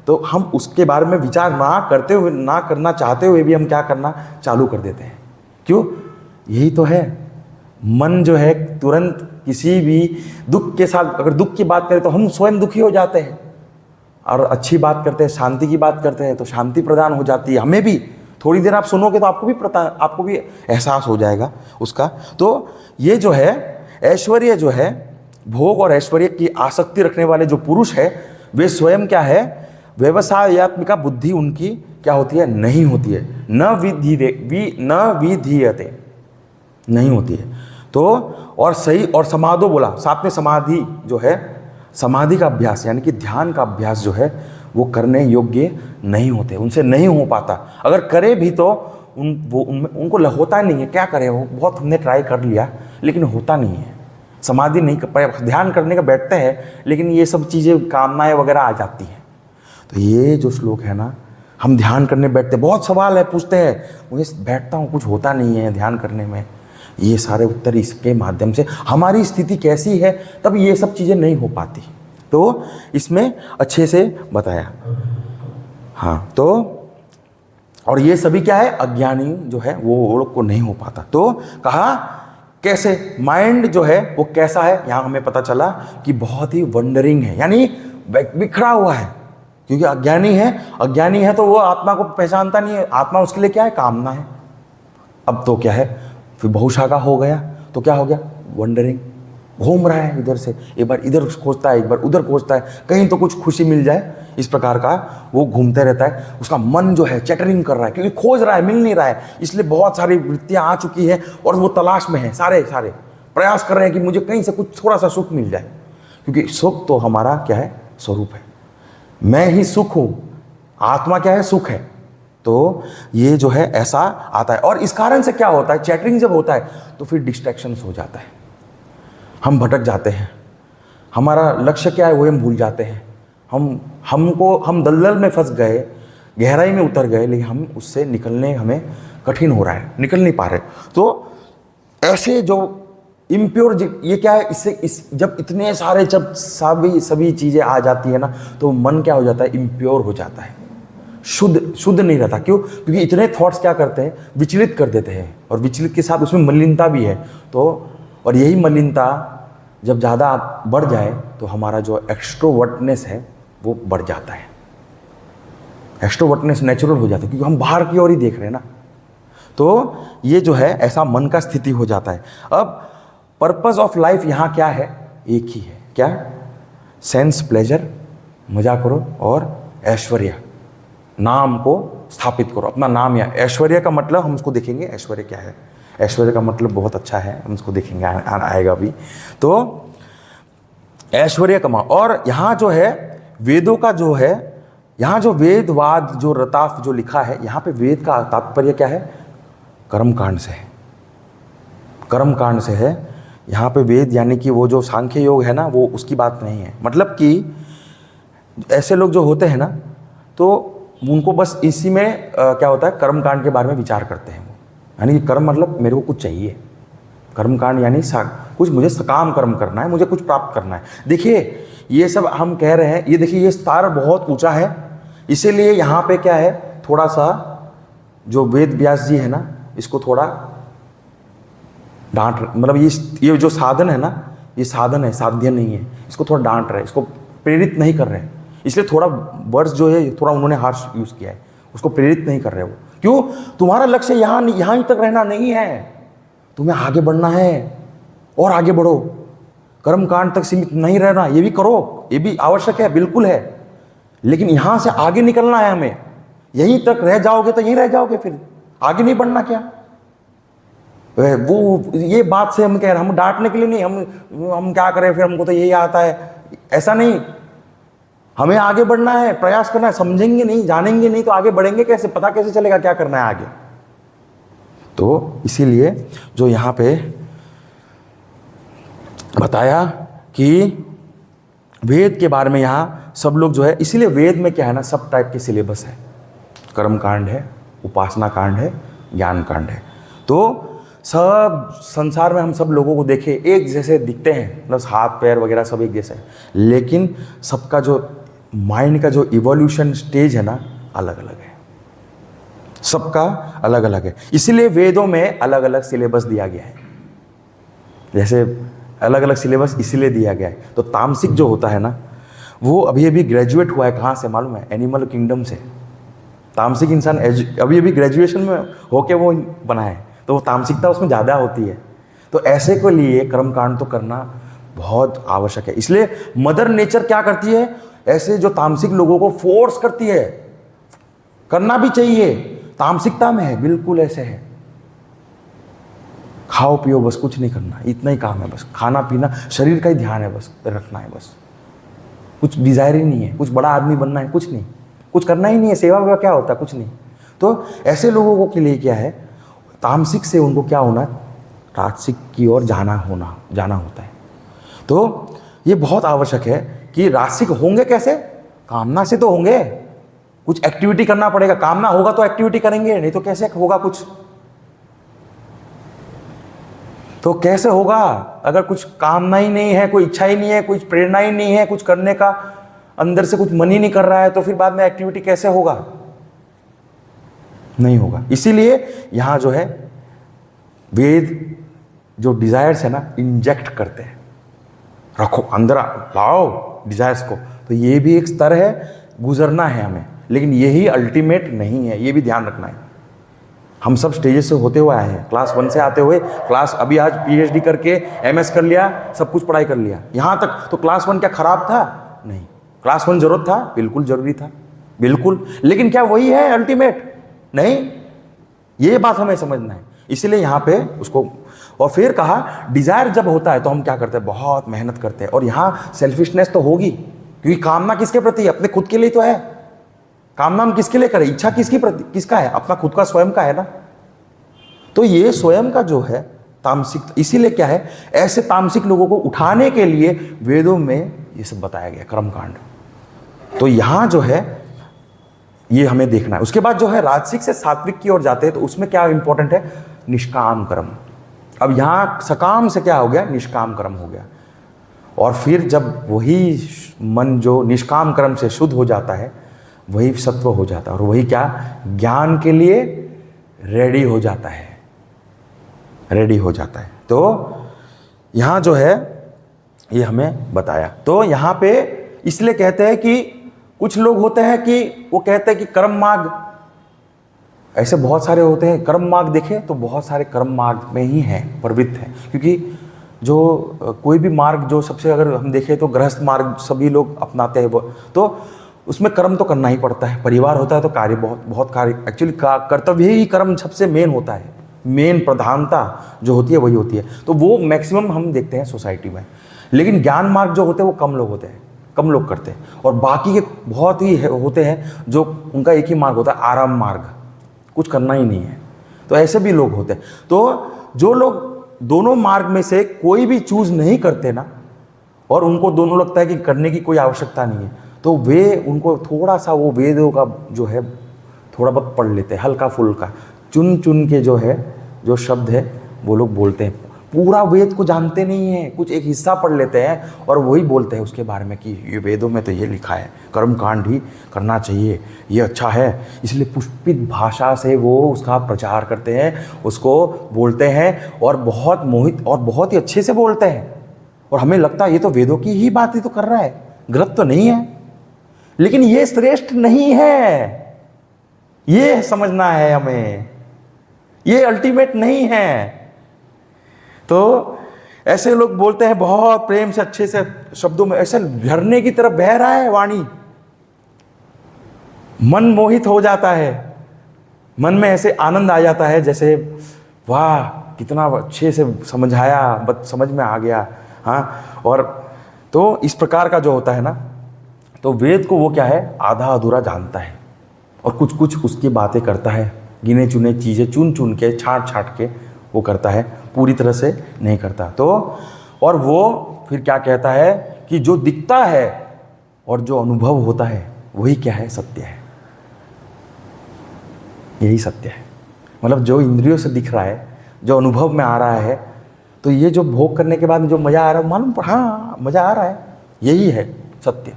तो हम उसके बारे में विचार ना करते हुए, ना करना चाहते हुए भी हम क्या करना चालू कर देते हैं। क्यों? यही तो है, मन जो है तुरंत किसी भी दुख के साथ, अगर दुख की बात करें तो हम स्वयं दुखी हो जाते हैं, और अच्छी बात करते हैं, शांति की बात करते हैं तो शांति प्रदान हो जाती है हमें भी। थोड़ी देर आप सुनोगे तो आपको भी एहसास हो जाएगा उसका। तो ये जो है ऐश्वर्य जो है, भोग और ऐश्वर्य की आसक्ति रखने वाले जो पुरुष है, वे स्वयं क्या है, व्यवसायात्मिका बुद्धि उनकी क्या होती है, नहीं होती है, न विधीयते, नहीं होती है। तो और सही, और समाधो बोला, साथ में समाधि जो है, समाधि का अभ्यास यानी कि ध्यान का अभ्यास जो है वो करने योग्य नहीं होते, उनसे नहीं हो पाता। अगर करे भी तो उनको होता नहीं है। क्या करें, वो बहुत हमने ट्राई कर लिया लेकिन होता नहीं है, समाधि नहीं कर पाए। ध्यान करने का बैठते हैं लेकिन ये सब चीज़ें, कामनाएं वगैरह आ जाती हैं। तो ये जो श्लोक है ना, हम ध्यान करने बैठते, बहुत सवाल है, पूछते हैं, मुझे बैठता हूँ कुछ होता नहीं है ध्यान करने में, ये सारे उत्तर इसके माध्यम से हमारी स्थिति कैसी है तब ये सब चीज़ें नहीं हो पाती। तो इसमें अच्छे से बताया। हाँ, तो और ये सभी क्या है, अज्ञानी जो है वो लोग को नहीं हो पाता। तो कहा कैसे, माइंड जो है वो कैसा है, यहाँ हमें पता चला कि बहुत ही वंडरिंग है, यानी बिखरा हुआ है, क्योंकि अज्ञानी है तो वो आत्मा को पहचानता नहीं है। आत्मा उसके लिए क्या है, कामना है। अब तो क्या है, फिर बहुशाखा हो गया तो क्या हो गया, वंडरिंग, घूम रहा है इधर से, एक बार इधर खोजता है, एक बार उधर खोजता है, कहीं तो कुछ खुशी मिल जाए, इस प्रकार का वो घूमते रहता है। उसका मन जो है चैटरिंग कर रहा है, क्योंकि खोज रहा है, मिल नहीं रहा है, इसलिए बहुत सारी वृत्तियां आ चुकी हैं और वो तलाश में है, सारे प्रयास कर रहे हैं कि मुझे कहीं से कुछ थोड़ा सा सुख मिल जाए, क्योंकि सुख तो हमारा क्या है, स्वरूप है। मैं ही सुख हूं, आत्मा क्या है, सुख है। तो ये जो है ऐसा आता है, और इस कारण से क्या होता है, चैटरिंग जब होता है तो फिर डिस्ट्रैक्शंस हो जाता है, हम भटक जाते हैं, हमारा लक्ष्य क्या है वो हम भूल जाते हैं, हम दलदल में फंस गए, गहराई में उतर गए, लेकिन हम उससे निकलने हमें कठिन हो रहा है, निकल नहीं पा रहे। तो ऐसे जो इम्प्योर, ये क्या है, जब इतने सारे, जब सभी चीज़ें आ जाती है ना, तो मन क्या हो जाता है, इम्प्योर हो जाता है, शुद्ध नहीं रहता। क्यों? क्योंकि इतने थॉट्स क्या करते हैं, विचलित कर देते हैं, और विचलित के साथ उसमें मलिनता भी है। तो और यही मलिनता जब ज़्यादा बढ़ जाए तो हमारा जो एक्सट्रोवर्टनेस है वो बढ़ जाता है, एक्सट्रोवर्टनेस नेचुरल हो जाता है, क्योंकि हम बाहर की ओर ही देख रहे हैं ना। तो ये जो है ऐसा मन का स्थिति हो जाता है। अब पर्पस ऑफ लाइफ यहाँ क्या है, एक ही है, क्या, सेंस प्लेजर, मजा करो, और ऐश्वर्य, नाम को स्थापित करो, अपना नाम। या ऐश्वर्य का मतलब हम उसको देखेंगे, ऐश्वर्य क्या है, ऐश्वर्य का मतलब बहुत अच्छा है, हम उसको देखेंगे, आएगा भी। तो ऐश्वर्य कमाओ। और यहाँ जो है वेदों का जो है, यहाँ जो वेदवाद जो रताफ जो लिखा है, यहाँ पे वेद का तात्पर्य क्या है, कर्मकांड से है, कर्मकांड से है। यहाँ पे वेद यानी कि वो जो सांख्य योग है ना, वो उसकी बात नहीं है। मतलब कि ऐसे लोग जो होते हैं ना, तो उनको बस इसी में क्या होता है, कर्मकांड के बारे में विचार करते हैं वो, यानी कि कर्म मतलब मेरे को कुछ चाहिए, कर्मकांड यानी कुछ मुझे सकाम कर्म करना है, मुझे कुछ प्राप्त करना है। देखिए ये सब हम कह रहे हैं, ये देखिए ये स्तर बहुत ऊंचा है, इसीलिए यहाँ पे क्या है, थोड़ा सा जो वेद व्यास जी है ना, इसको थोड़ा डांट, मतलब ये जो साधन है ना, ये साधन है, साध्य नहीं है, इसको थोड़ा डांट रहे, इसको प्रेरित नहीं कर रहे हैं, इसलिए थोड़ा वर्ड्स जो है थोड़ा उन्होंने हार्श यूज़ किया है, उसको प्रेरित नहीं कर रहे वो। क्यों? तुम्हारा लक्ष्य यहाँ ही तक रहना नहीं है, तुम्हें आगे बढ़ना है, और आगे बढ़ो, कर्मकांड तक सीमित नहीं रहना, ये भी करो, ये भी आवश्यक है, बिल्कुल है, लेकिन यहाँ से आगे निकलना है हमें। यहीं तक रह जाओगे तो यहीं रह जाओगे, फिर आगे नहीं बढ़ना। क्या वो ये बात से हम कह रहे हैं, हम डांटने के लिए नहीं, हम क्या करें, फिर हमको तो यही आता है, ऐसा नहीं। हमें आगे बढ़ना है, प्रयास करना है। समझेंगे नहीं, जानेंगे नहीं तो आगे बढ़ेंगे कैसे, पता कैसे चलेगा क्या करना है आगे। तो इसीलिए जो यहाँ पे बताया कि वेद के बारे में यहाँ सब लोग जो है, इसीलिए वेद में क्या है ना, सब टाइप के सिलेबस है। कर्म कांड है, उपासना कांड है, ज्ञान कांड है। तो सब संसार में हम सब लोगों को देखें एक जैसे दिखते हैं, मतलब हाथ पैर वगैरह सब एक जैसे है, लेकिन सबका जो माइंड का जो इवोल्यूशन स्टेज है ना, अलग अलग है, सबका अलग अलग है। इसीलिए वेदों में अलग अलग सिलेबस दिया गया है। जैसे अलग अलग सिलेबस इसलिए दिया गया है। तो तामसिक जो होता है ना, वो अभी अभी ग्रेजुएट हुआ है, कहाँ से मालूम है? एनिमल किंगडम से। तामसिक इंसान अभी अभी ग्रेजुएशन में होके वो बना है, तो वो तामसिकता उसमें ज़्यादा होती है। तो ऐसे को लिए कर्मकांड तो करना बहुत आवश्यक है। इसलिए मदर नेचर क्या करती है, ऐसे जो तामसिक लोगों को फोर्स करती है, करना भी चाहिए, तामसिकता में है, बिल्कुल ऐसे है। खाओ पियो बस, कुछ नहीं करना, इतना ही काम है बस, खाना पीना, शरीर का ही ध्यान है बस, रखना है बस, कुछ डिजायर ही नहीं है, कुछ बड़ा आदमी बनना है, कुछ नहीं, कुछ करना ही नहीं है, सेवा वेवा क्या होता है, कुछ नहीं। तो ऐसे लोगों को के लिए क्या है, तामसिक से उनको क्या होना, राजसिक की ओर जाना होता है। तो ये बहुत आवश्यक है कि राजसिक होंगे कैसे, कामना से तो होंगे, कुछ एक्टिविटी करना पड़ेगा, कामना होगा तो एक्टिविटी करेंगे, नहीं तो कैसे होगा कुछ। तो कैसे होगा अगर कुछ कामना ही नहीं है, कोई इच्छा ही नहीं है, कुछ प्रेरणा ही नहीं है, कुछ करने का अंदर से कुछ मन ही नहीं कर रहा है, तो फिर बाद में एक्टिविटी कैसे होगा, नहीं होगा। इसीलिए यहां जो है वेद जो डिजायर्स है ना, इंजेक्ट करते हैं, रखो अंदर, लाओ डिजायर्स को। तो ये भी एक स्तर है, गुजरना है हमें, लेकिन यही अल्टीमेट नहीं है, ये भी ध्यान रखना है। हम सब स्टेजेस से होते हुए आए हैं, क्लास 1 से आते हुए, क्लास अभी आज PhD करके MS कर लिया, सब कुछ पढ़ाई कर लिया, यहाँ तक। तो क्लास 1 क्या खराब था? नहीं, क्लास 1 जरूरत था, बिल्कुल जरूरी था, बिल्कुल। लेकिन क्या वही है अल्टीमेट? नहीं, ये बात हमें समझना है। इसीलिए यहाँ पे उसको, और फिर कहा डिजायर जब होता है तो हम क्या करते हैं, बहुत मेहनत करते हैं। और यहाँ सेल्फिशनेस तो होगी, क्योंकि कामना किसके प्रति? अपने खुद के लिए तो है। कामना हम किसके लिए करें? इच्छा किसकी प्रति, किसका है? अपना खुद का, स्वयं का है ना। तो ये स्वयं का जो है तामसिक, इसीलिए क्या है, ऐसे तामसिक लोगों को उठाने के लिए वेदों में ये सब बताया गया, कर्मकांड। तो यहां जो है ये हमें देखना है। उसके बाद जो है राजसिक से सात्विक की ओर जाते हैं, तो उसमें क्या इंपॉर्टेंट है, निष्काम कर्म। अब यहां सकाम से क्या हो गया, निष्काम कर्म हो गया। और फिर जब वही मन जो निष्काम कर्म से शुद्ध हो जाता है, वही सत्व हो जाता है, और वही क्या, ज्ञान के लिए रेडी हो जाता है, रेडी हो जाता है। तो यहां जो है ये हमें बताया। तो यहां पे इसलिए कहते हैं कि कुछ लोग होते हैं कि वो कहते हैं कि कर्म मार्ग, ऐसे बहुत सारे होते हैं। कर्म मार्ग देखें तो बहुत सारे कर्म मार्ग में ही है, प्रवृत्त है। क्योंकि जो कोई भी मार्ग जो सबसे, अगर हम देखें तो गृहस्थ मार्ग सभी लोग अपनाते हैं, वो तो उसमें कर्म तो करना ही पड़ता है। परिवार होता है तो कार्य, बहुत कार्य, एक्चुअली कर्तव्य ही कर्म सबसे मेन होता है, मेन प्रधानता जो होती है वही होती है। तो वो मैक्सिमम हम देखते हैं सोसाइटी में। लेकिन ज्ञान मार्ग जो होते हैं वो कम लोग होते हैं, कम लोग करते हैं। और बाकी के बहुत ही होते हैं जो उनका एक ही मार्ग होता है, आराम मार्ग, कुछ करना ही नहीं है। तो ऐसे भी लोग होते हैं। तो जो लोग दोनों मार्ग में से कोई भी चूज नहीं करते ना, और उनको दोनों लगता है कि करने की कोई आवश्यकता नहीं है, तो वे, उनको थोड़ा सा वो वेदों का जो है थोड़ा बहुत पढ़ लेते हैं, हल्का फुल्का चुन चुन के जो है, जो शब्द है वो लोग बोलते हैं। पूरा वेद को जानते नहीं है, कुछ एक हिस्सा पढ़ लेते हैं और वही बोलते हैं उसके बारे में कि ये वेदों में तो ये लिखा है, कर्मकांड ही करना चाहिए, ये अच्छा है। इसलिए पुष्पित भाषा से वो उसका प्रचार करते हैं, उसको बोलते हैं, और बहुत मोहित और बहुत ही अच्छे से बोलते हैं। और हमें लगता है ये तो वेदों की ही बात ही तो कर रहा है, गलत तो नहीं है। लेकिन ये श्रेष्ठ नहीं है, ये समझना है हमें, ये अल्टीमेट नहीं है। तो ऐसे लोग बोलते हैं बहुत प्रेम से, अच्छे से शब्दों में, ऐसे झरने की तरफ बह रहा है वाणी, मन मोहित हो जाता है, मन में ऐसे आनंद आ जाता है, जैसे वाह कितना अच्छे से समझाया, समझ में आ गया। हाँ, और तो इस प्रकार का जो होता है ना, तो वेद को वो क्या है, आधा अधूरा जानता है और कुछ कुछ उसकी बातें करता है, गिने चुने चीज़ें चुन चुन के छाँट छाँट के वो करता है, पूरी तरह से नहीं करता। तो और वो फिर क्या कहता है कि जो दिखता है और जो अनुभव होता है वही क्या है, सत्य है। यही सत्य है। मतलब जो इंद्रियों से दिख रहा है, जो अनुभव में आ रहा है, तो ये जो भोग करने के बाद जो मज़ा आ रहा है, मालूम, हाँ मज़ा आ रहा है, यही है सत्य।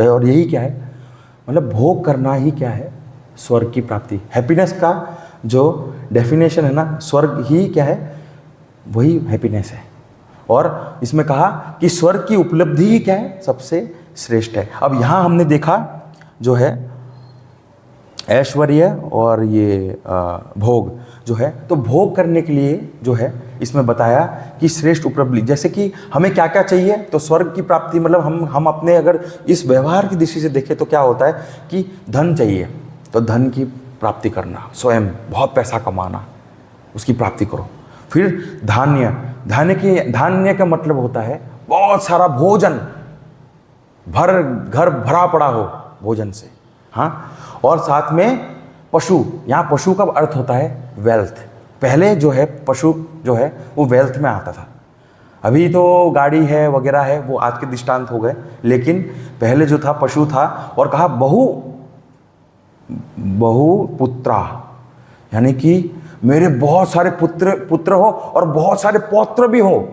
और यही क्या है, मतलब भोग करना ही क्या है, स्वर्ग की प्राप्ति। हैप्पीनेस का जो डेफिनेशन है ना, स्वर्ग ही क्या है, वही हैप्पीनेस है। और इसमें कहा कि स्वर्ग की उपलब्धि ही क्या है, सबसे श्रेष्ठ है। अब यहाँ हमने देखा जो है ऐश्वर्य और ये भोग जो है, तो भोग करने के लिए जो है इसमें बताया कि श्रेष्ठ उपलब्धि, जैसे कि हमें क्या क्या चाहिए, तो स्वर्ग की प्राप्ति मतलब हम अपने अगर इस व्यवहार की दृष्टि से देखें तो क्या होता है कि धन चाहिए, तो धन की प्राप्ति करना, स्वयं बहुत पैसा कमाना, उसकी प्राप्ति करो। फिर धान्य का मतलब होता है बहुत सारा भोजन, घर भरा पड़ा हो भोजन से, हाँ। और साथ में पशु, यहाँ पशु का अर्थ होता है वेल्थ। पहले जो है पशु जो है वो वेल्थ में आता था, अभी तो गाड़ी है वगैरह है, वो आज के दृष्टांत हो गए, लेकिन पहले जो था पशु था। और कहा बहु पुत्रा, यानी कि मेरे बहुत सारे पुत्र हो और बहुत सारे पौत्र भी हो।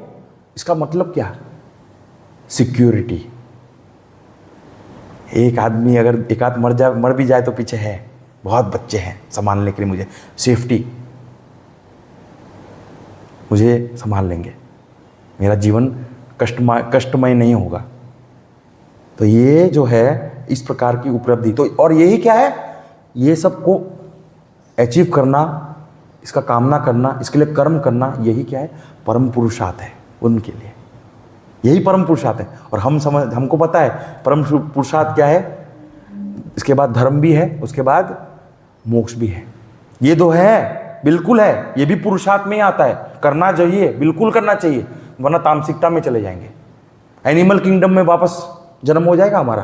इसका मतलब क्या, सिक्योरिटी। एक आदमी अगर एक आध मर भी जाए तो पीछे है बहुत बच्चे हैं संभालने के लिए, मुझे सेफ्टी, मुझे संभाल लेंगे, मेरा जीवन कष्टमय नहीं होगा। तो ये जो है इस प्रकार की उपलब्धि, तो और यही क्या है, ये सबको अचीव करना, इसका कामना करना, इसके लिए कर्म करना, यही क्या है, परम पुरुषार्थ है उनके लिए, यही परम पुरुषार्थ है। और हमको पता है परम पुरुषार्थ क्या है, इसके बाद धर्म भी है, उसके बाद मोक्ष भी है। ये दो है, बिल्कुल है, ये भी पुरुषार्थ में ही आता है, करना चाहिए, बिल्कुल करना चाहिए, वरना तामसिकता में चले जाएंगे, एनिमल किंगडम में वापस जन्म हो जाएगा हमारा।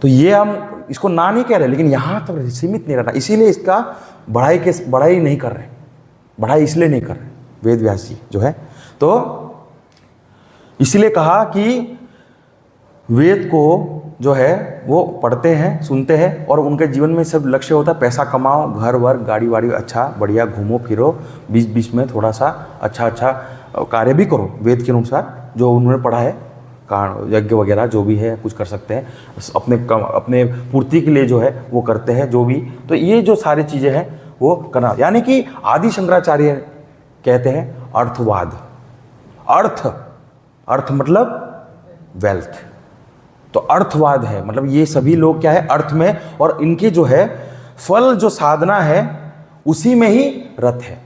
तो ये हम इसको ना नहीं कह रहे, लेकिन यहाँ तो सीमित नहीं रहना, इसीलिए इसका बढ़ाई नहीं कर रहे, बढ़ाई इसलिए नहीं कर रहे वेद व्यास जी जो है। तो इसलिए कहा कि वेद को जो है वो पढ़ते हैं, सुनते हैं, और उनके जीवन में सब लक्ष्य होता है पैसा कमाओ, घर वर गाड़ी वाड़ी, अच्छा बढ़िया घूमो फिरो, बीच बीच में थोड़ा सा अच्छा कार्य भी करो, वेद के अनुसार जो उन्होंने पढ़ा है, यज्ञ वगैरह जो भी है कुछ कर सकते हैं, अपने पूर्ति के लिए जो है वो करते हैं जो भी। तो ये जो सारी चीज़ें हैं वो करना, यानी कि आदि शंकराचार्य कहते हैं अर्थवाद। अर्थ मतलब वेल्थ, तो अर्थवाद है, मतलब ये सभी लोग क्या है अर्थ में, और इनके जो है फल जो साधना है उसी में ही रत है।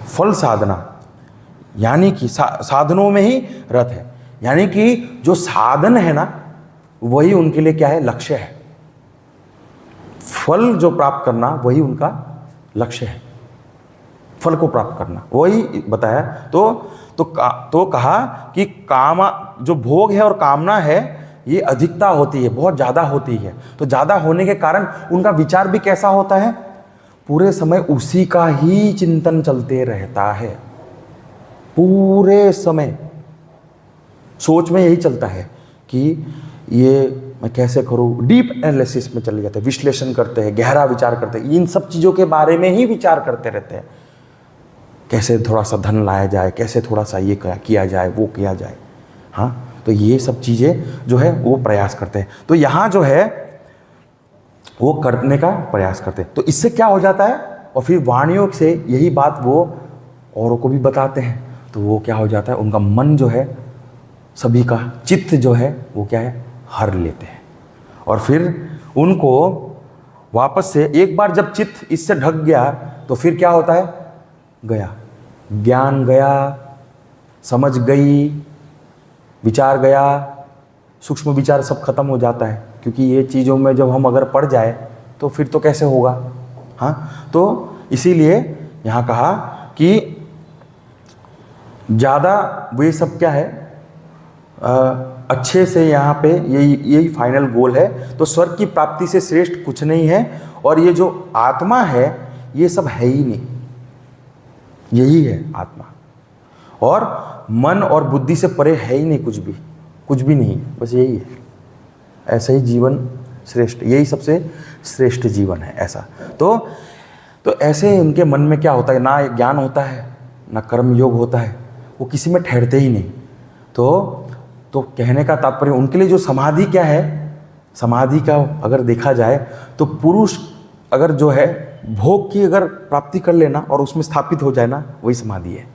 फल साधना यानी कि साधनों में ही रत है, यानी कि जो साधन है ना वही उनके लिए क्या है, लक्ष्य है। फल जो प्राप्त करना वही उनका लक्ष्य है, फल को प्राप्त करना वही बताया। तो कहा कि कामा जो भोग है और कामना है ये अधिकता होती है, बहुत ज़्यादा होती है। तो ज़्यादा होने के कारण उनका विचार भी कैसा होता है, पूरे समय उसी का ही चिंतन चलते रहता है, पूरे समय सोच में यही चलता है कि ये मैं कैसे करूँ। डीप एनालिसिस में चले जाते हैं, विश्लेषण करते हैं, गहरा विचार करते हैं, इन सब चीज़ों के बारे में ही विचार करते रहते हैं, कैसे थोड़ा सा धन लाया जाए, कैसे थोड़ा सा ये किया जाए, वो किया जाए। हाँ, तो ये सब चीज़ें जो है वो प्रयास करते हैं। तो यहाँ जो है वो करने का प्रयास करते हैं। तो इससे क्या हो जाता है, और फिर वाणियों से यही बात वो औरों को भी बताते हैं, तो वो क्या हो जाता है, उनका मन जो है सभी का चित्त जो है वो क्या है, हर लेते हैं। और फिर उनको वापस से एक बार जब चित्त इससे ढक गया तो फिर क्या होता है, गया ज्ञान, गया समझ गई, विचार गया, सूक्ष्म विचार सब खत्म हो जाता है। क्योंकि ये चीज़ों में जब हम अगर पड़ जाए तो फिर तो कैसे होगा। हाँ, तो इसीलिए यहाँ कहा कि ज़्यादा वे सब क्या है, अच्छे से यहाँ पे यही फाइनल गोल है। तो स्वर्ग की प्राप्ति से श्रेष्ठ कुछ नहीं है, और ये जो आत्मा है ये सब है ही नहीं, यही है आत्मा। और मन और बुद्धि से परे है ही नहीं, कुछ भी नहीं, बस यही है। ऐसा ही जीवन श्रेष्ठ, यही सबसे श्रेष्ठ जीवन है ऐसा। तो ऐसे उनके मन में क्या होता है, ना ज्ञान होता है ना कर्म योग होता है, वो किसी में ठहरते ही नहीं। तो कहने का तात्पर्य उनके लिए जो समाधि क्या है, समाधि का अगर देखा जाए तो पुरुष अगर जो है भोग की अगर प्राप्ति कर लेना और उसमें स्थापित हो जाए ना, वही समाधि है।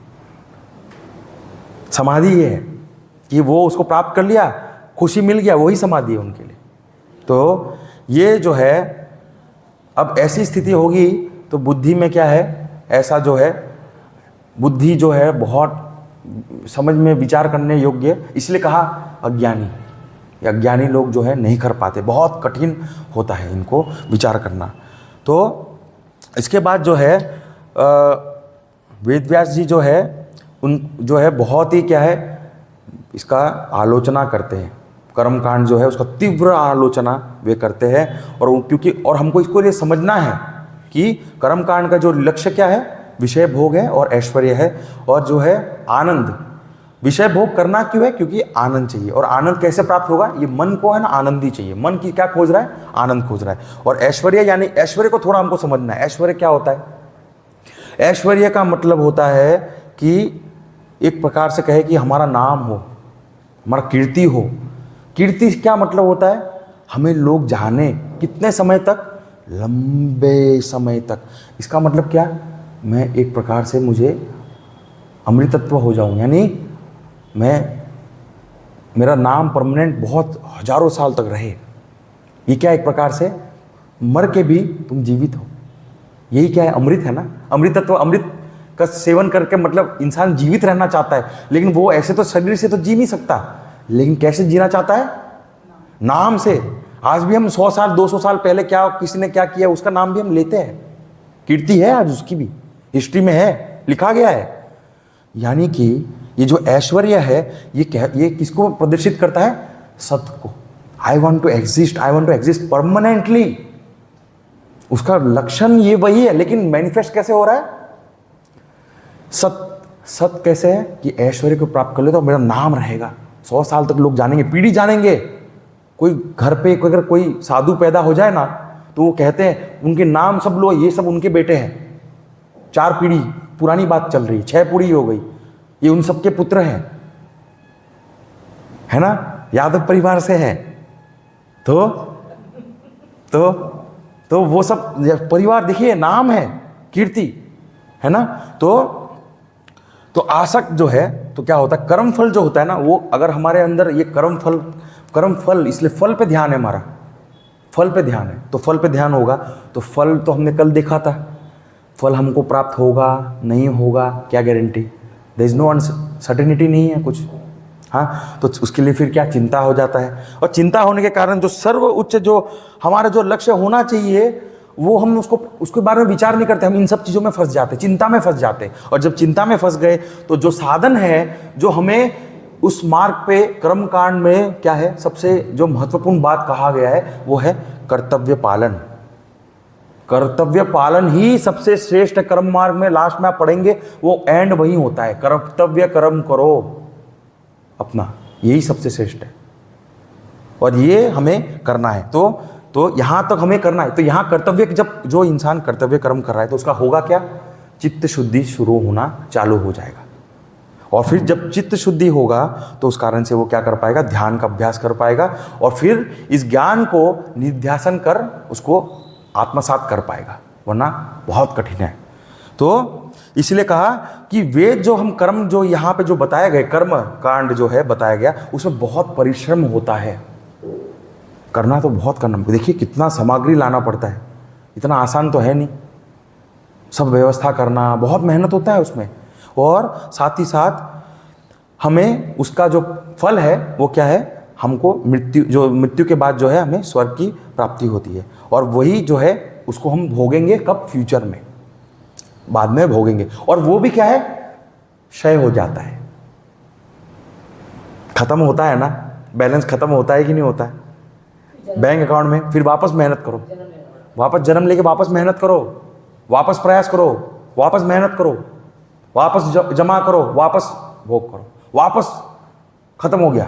समाधि ये है कि वो उसको प्राप्त कर लिया, खुशी मिल गया, वही समाधि है उनके लिए। तो ये जो है अब ऐसी स्थिति होगी तो बुद्धि में क्या है, ऐसा जो है बुद्धि जो है बहुत समझ में विचार करने योग्य, इसलिए कहा अज्ञानी। ये अज्ञानी लोग जो है नहीं कर पाते, बहुत कठिन होता है इनको विचार करना। तो इसके बाद जो है वेदव्यास जी जो है उन जो है बहुत ही क्या है इसका आलोचना करते हैं, कर्मकांड जो है उसका तीव्र आलोचना वे करते हैं। और क्योंकि और हमको इसको लिए समझना है कि कर्मकांड का जो लक्ष्य क्या है, विषय भोग है और ऐश्वर्य है, और जो है आनंद। विषय भोग करना क्यों है, क्योंकि आनंद चाहिए। और आनंद कैसे प्राप्त होगा, ये मन को है ना आनंद ही चाहिए। मन की क्या खोज रहा है, आनंद खोज रहा है। और ऐश्वर्य यानी ऐश्वर्य को थोड़ा हमको समझना है। ऐश्वर्य क्या होता है, ऐश्वर्य का मतलब होता है कि एक प्रकार से कहे कि हमारा नाम हो, हमारा कीर्ति हो। कीर्ति क्या मतलब होता है, हमें लोग जाने, कितने समय तक, लंबे समय तक। इसका मतलब क्या, मैं एक प्रकार से मुझे अमृतत्व हो जाऊं, यानी मेरा नाम परमानेंट बहुत हजारों साल तक रहे। ये क्या, एक प्रकार से मर के भी तुम जीवित हो, यही क्या है, अमृत है ना। अमृतत्व, अमृत का सेवन करके मतलब इंसान जीवित रहना चाहता है, लेकिन वो ऐसे तो शरीर से तो जी नहीं सकता, लेकिन कैसे जीना चाहता है, नाम से। आज भी हम 100 साल 200 साल पहले क्या किसी ने क्या किया उसका नाम भी हम लेते हैं, कीर्ति है आज उसकी भी, हिस्ट्री में है, लिखा गया है। यानी कि ये जो ऐश्वर्य है ये किसको प्रदर्शित करता है, सत्य को। I want to exist permanently, उसका लक्षण ये वही है, लेकिन मैनिफेस्ट कैसे हो रहा है, सत्य कैसे है कि ऐश्वर्य को प्राप्त कर ले तो मेरा नाम रहेगा, 100 साल तक लोग जानेंगे, पीढ़ी जानेंगे। कोई घर पे अगर कोई साधु पैदा हो जाए ना तो वो कहते हैं उनके नाम सब लो, ये सब उनके बेटे हैं। 4 पीढ़ी पुरानी बात चल रही, 6 पीढ़ी हो गई, ये उन सबके पुत्र हैं, है ना, यादव परिवार से हैं। तो वो सब परिवार देखिए, नाम है, कीर्ति है ना। तो आसक्त जो है तो क्या होता है, कर्म फल जो होता है ना, वो अगर हमारे अंदर ये कर्म फल, इसलिए फल पे ध्यान है हमारा, फल पे ध्यान है। तो फल पे ध्यान होगा तो फल तो हमने कल देखा था, फल हमको प्राप्त होगा नहीं होगा क्या guarantee, there is no uncertainty, नहीं है कुछ। हाँ, तो उसके लिए फिर क्या, चिंता हो जाता है। और चिंता होने के कारण जो सर्व उच्च जो हमारा जो लक्ष्य होना चाहिए वो हम उसके बारे में विचार नहीं करते, हम इन सब चीज़ों में फंस जाते, चिंता में फंस जाते। और जब चिंता में फंस गए तो जो साधन है, जो हमें उस मार्ग पे कर्म कांड में क्या है, सबसे जो महत्वपूर्ण बात कहा गया है वो है कर्तव्य पालन। कर्तव्य पालन ही सबसे श्रेष्ठ कर्म मार्ग में, लास्ट में आप पढ़ेंगे वो एंड वही होता है, कर्तव्य कर्म करो अपना, यही सबसे श्रेष्ठ है। और ये हमें करना है, तो यहाँ तक हमें करना है। तो यहाँ कर्तव्य, जब जो इंसान कर्तव्य कर्म कर रहा है तो उसका होगा क्या, चित्त शुद्धि शुरू होना चालू हो जाएगा। और फिर जब चित्त शुद्धि होगा तो उस कारण से वो क्या कर पाएगा, ध्यान का अभ्यास कर पाएगा, और फिर इस ज्ञान को निध्यासन कर उसको आत्मसात कर पाएगा, वरना बहुत कठिन है। तो इसलिए कहा कि वेद जो हम कर्म जो यहाँ पे जो बताया गया, कर्म कांड जो है बताया गया, उसमें बहुत परिश्रम होता है, करना तो बहुत करना। देखिए कितना सामग्री लाना पड़ता है, इतना आसान तो है नहीं, सब व्यवस्था करना बहुत मेहनत होता है उसमें। और साथ ही साथ हमें उसका जो फल है वो क्या है, हमको मृत्यु के बाद जो है हमें स्वर्ग की प्राप्ति होती है। और वही जो है उसको हम भोगेंगे कब, फ्यूचर में, बाद में भोगेंगे। और वो भी क्या है, क्षय हो जाता है, ख़त्म होता है ना, बैलेंस ख़त्म होता है कि नहीं होता है बैंक अकाउंट में, फिर वापस मेहनत करो, वापस जन्म लेके वापस मेहनत करो, वापस प्रयास करो, वापस मेहनत करो, वापस जमा करो, वापस भोग करो, वापस ख़त्म हो गया,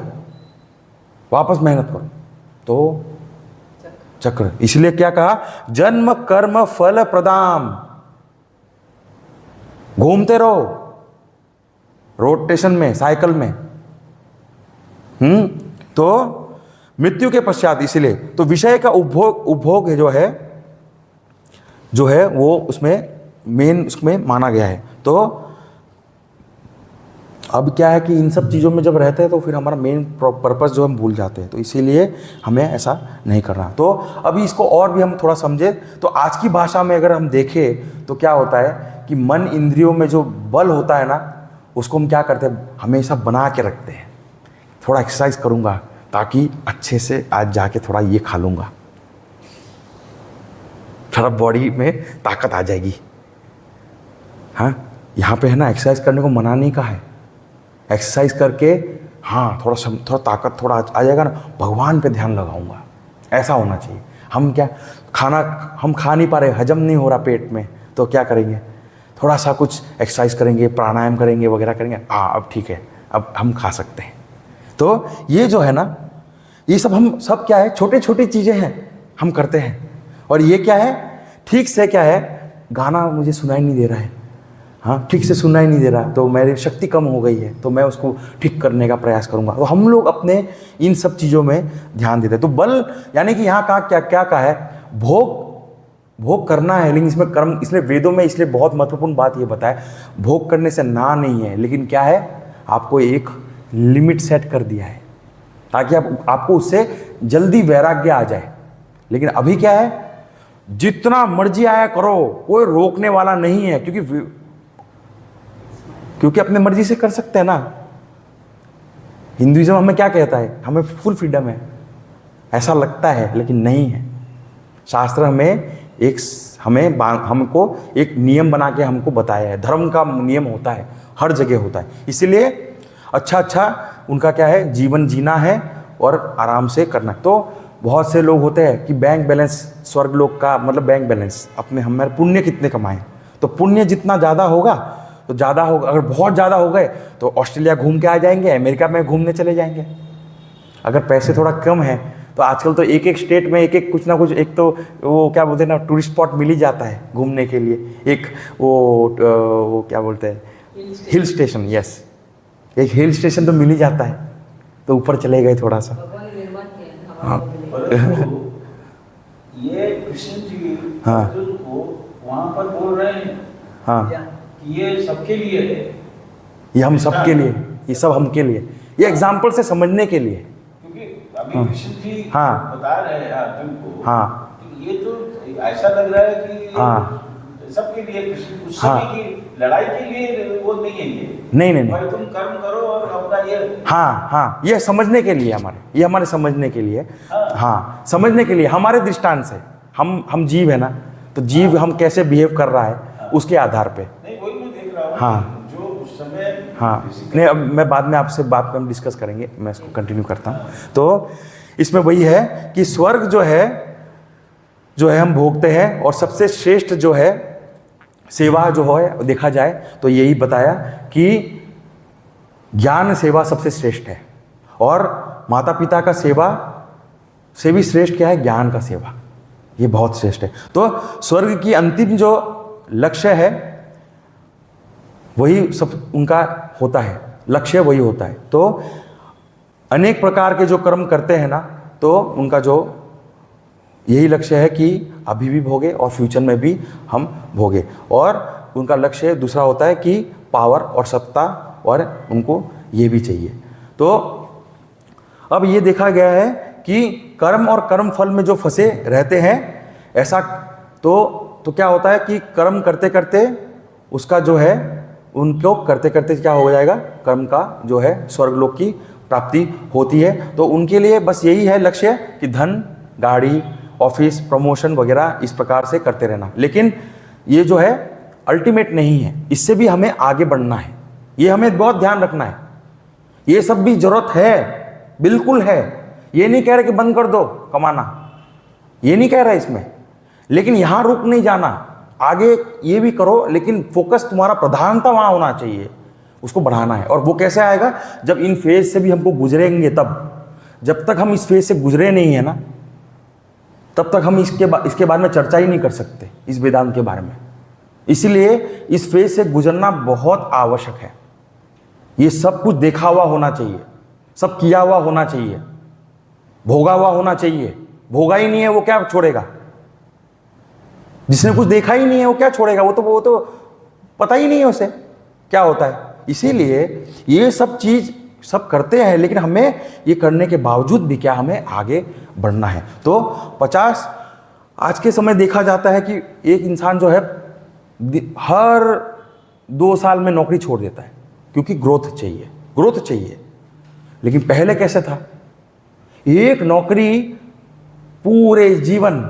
वापस मेहनत करो। तो चक्र, इसलिए क्या कहा, जन्म कर्म फल प्रदाम, घूमते रहो रोटेशन में, साइकिल में। तो मृत्यु के पश्चात, इसलिए तो विषय का उपभोग जो है वो उसमें मेन उसमें माना गया है। तो अब क्या है कि इन सब चीज़ों में जब रहते हैं तो फिर हमारा मेन पर्पस जो हम भूल जाते हैं, तो इसीलिए हमें ऐसा नहीं करना। तो अभी इसको और भी हम थोड़ा समझे, तो आज की भाषा में अगर हम देखें तो क्या होता है कि मन इंद्रियों में जो बल होता है ना, उसको हम क्या करते हैं, हमेशा बना के रखते हैं। थोड़ा एक्सरसाइज करूँगा ताकि अच्छे से आज जाके थोड़ा ये खा लूँगा, थोड़ा बॉडी में ताकत आ जाएगी। हाँ, यहाँ पे है ना, एक्सरसाइज करने को मना नहीं कहा है, एक्सरसाइज करके हाँ थोड़ा ताकत थोड़ा आ जाएगा ना, भगवान पे ध्यान लगाऊंगा, ऐसा होना चाहिए। हम क्या खाना हम खा नहीं पा रहे, हजम नहीं हो रहा पेट में, तो क्या करेंगे, थोड़ा सा कुछ एक्सरसाइज करेंगे, प्राणायाम करेंगे वगैरह करेंगे, हाँ अब ठीक है, अब हम खा सकते हैं। तो ये जो है ना, ये सब हम सब क्या है, छोटी छोटी चीज़ें हैं हम करते हैं। और ये क्या है, ठीक से क्या है, गाना मुझे सुनाई नहीं दे रहा है, हाँ ठीक से सुनाई नहीं दे रहा, तो मेरी शक्ति कम हो गई है, तो मैं उसको ठीक करने का प्रयास करूँगा। तो हम लोग अपने इन सब चीज़ों में ध्यान देते हैं। तो बल यानी कि यहाँ कहा क्या कहा है, भोग करना है, लेकिन इसमें कर्म, इसलिए वेदों में इसलिए बहुत महत्वपूर्ण बात ये बताया, भोग करने से ना नहीं है, लेकिन क्या है, आपको एक लिमिट सेट कर दिया है ताकि आपको उससे जल्दी वैराग्य आ जाए। लेकिन अभी क्या है, जितना मर्जी आया करो, कोई रोकने वाला नहीं है, क्योंकि अपने मर्जी से कर सकते हैं ना। हिंदुइज्म हमें क्या कहता है, हमें फुल फ्रीडम है, ऐसा लगता है लेकिन नहीं है। शास्त्र हमको एक नियम बना के हमको बताया है, धर्म का नियम होता है, हर जगह होता है। इसीलिए अच्छा उनका क्या है, जीवन जीना है और आराम से करना। तो बहुत से लोग होते हैं कि बैंक बैलेंस, स्वर्ग लोक का मतलब बैंक बैलेंस, अपने हमारे पुण्य कितने कमाएं, तो पुण्य जितना ज़्यादा होगा तो ज़्यादा होगा, अगर बहुत ज़्यादा हो गए तो ऑस्ट्रेलिया घूम के आ जाएंगे, अमेरिका में घूमने चले जाएंगे। अगर पैसे थोड़ा कम है तो आजकल तो एक एक स्टेट में एक कुछ ना कुछ, एक तो वो क्या बोलते हैं ना, टूरिस्ट स्पॉट मिल ही जाता है घूमने के लिए। एक वो क्या बोलते हैं, हिल स्टेशन, यस, एक हिल स्टेशन तो मिल ही जाता है, तो ऊपर चले गए थोड़ा सा। हाँ ये कृष्ण जी हाँ अर्जुन को वहाँ पर बोल रहे हैं हाँ कि ये सबके लिए है, ये हम सबके लिए, ये सब हमके लिए, ये एग्जाम्पल से समझने के लिए। क्योंकि अभी कृष्ण जी हाँ बता रहे हैं अर्जुन को, हाँ तो ये तो ऐसा लग रहा है कि हाँ सबके लिए कृष्ण, उस हाँ। समय की लड़ाई के लिए वो नहीं है ये, नहीं, भाई तुम कर्म करो और अपना ये, हाँ, ये समझने के लिए ये हमारे समझने के लिए, हाँ समझने के लिए, हमारे दृष्टांत से, हम जीव है ना, तो जीव हम कैसे बिहेव कर रहा है उसके आधार पे। नहीं वही मैं देख रहा हूँ, हाँ जो उस समय, हाँ नहीं, अब मैं बाद में आपसे बात में हम डिस्कस करेंगे, मैं इसको कंटिन्यू करता हूँ। तो इसमें वही है कि स्वर्ग जो है हम भोगते हैं, और सबसे श्रेष्ठ जो है सेवा जो है देखा जाए तो यही बताया कि ज्ञान सेवा सबसे श्रेष्ठ है, और माता पिता का सेवा से भी श्रेष्ठ क्या है, ज्ञान का सेवा, ये बहुत श्रेष्ठ है। तो स्वर्ग की अंतिम जो लक्ष्य है वही सब उनका होता है, लक्ष्य वही होता है। तो अनेक प्रकार के जो कर्म करते हैं ना, तो उनका जो यही लक्ष्य है कि अभी भी भोगे और फ्यूचर में भी हम भोगे, और उनका लक्ष्य दूसरा होता है कि पावर और सत्ता, और उनको ये भी चाहिए। तो अब ये देखा गया है कि कर्म और कर्म फल में जो फंसे रहते हैं, ऐसा तो क्या होता है कि कर्म करते करते उसका जो है, उनको करते करते क्या हो जाएगा, कर्म का जो है स्वर्गलोक की प्राप्ति होती है। तो उनके लिए बस यही है लक्ष्य कि धन, गाड़ी, ऑफिस, प्रमोशन वगैरह इस प्रकार से करते रहना। लेकिन ये जो है अल्टीमेट नहीं है, इससे भी हमें आगे बढ़ना है, ये हमें बहुत ध्यान रखना है ये सब भी जरूरत है, बिल्कुल है। ये नहीं कह रहे कि बंद कर दो कमाना, ये नहीं कह रहा इसमें, लेकिन यहां रुक नहीं जाना, आगे ये भी करो, लेकिन फोकस तुम्हारा प्रधानता वहां होना चाहिए, उसको बढ़ाना है। और वो कैसे आएगा? जब इन फेज से भी हमको गुजरेंगे तब। जब तक हम इस फेज से गुजरे नहीं है ना, तब तक हम इसके बारे में चर्चा ही नहीं कर सकते, इस वेदांत के बारे में। इसीलिए इस फेज से गुजरना बहुत आवश्यक है। ये सब कुछ देखा हुआ होना चाहिए, सब किया हुआ होना चाहिए, भोगा हुआ होना चाहिए। भोगा ही नहीं है वो क्या छोड़ेगा? जिसने कुछ देखा ही नहीं है वो क्या छोड़ेगा? वो तो पता ही नहीं है उसे क्या होता है। इसीलिए ये सब चीज सब करते हैं, लेकिन हमें ये करने के बावजूद भी क्या, हमें आगे बढ़ना है। तो 50 आज के समय देखा जाता है कि एक इंसान जो है हर 2 साल में नौकरी छोड़ देता है, क्योंकि ग्रोथ चाहिए। लेकिन पहले कैसे था? एक नौकरी पूरे जीवन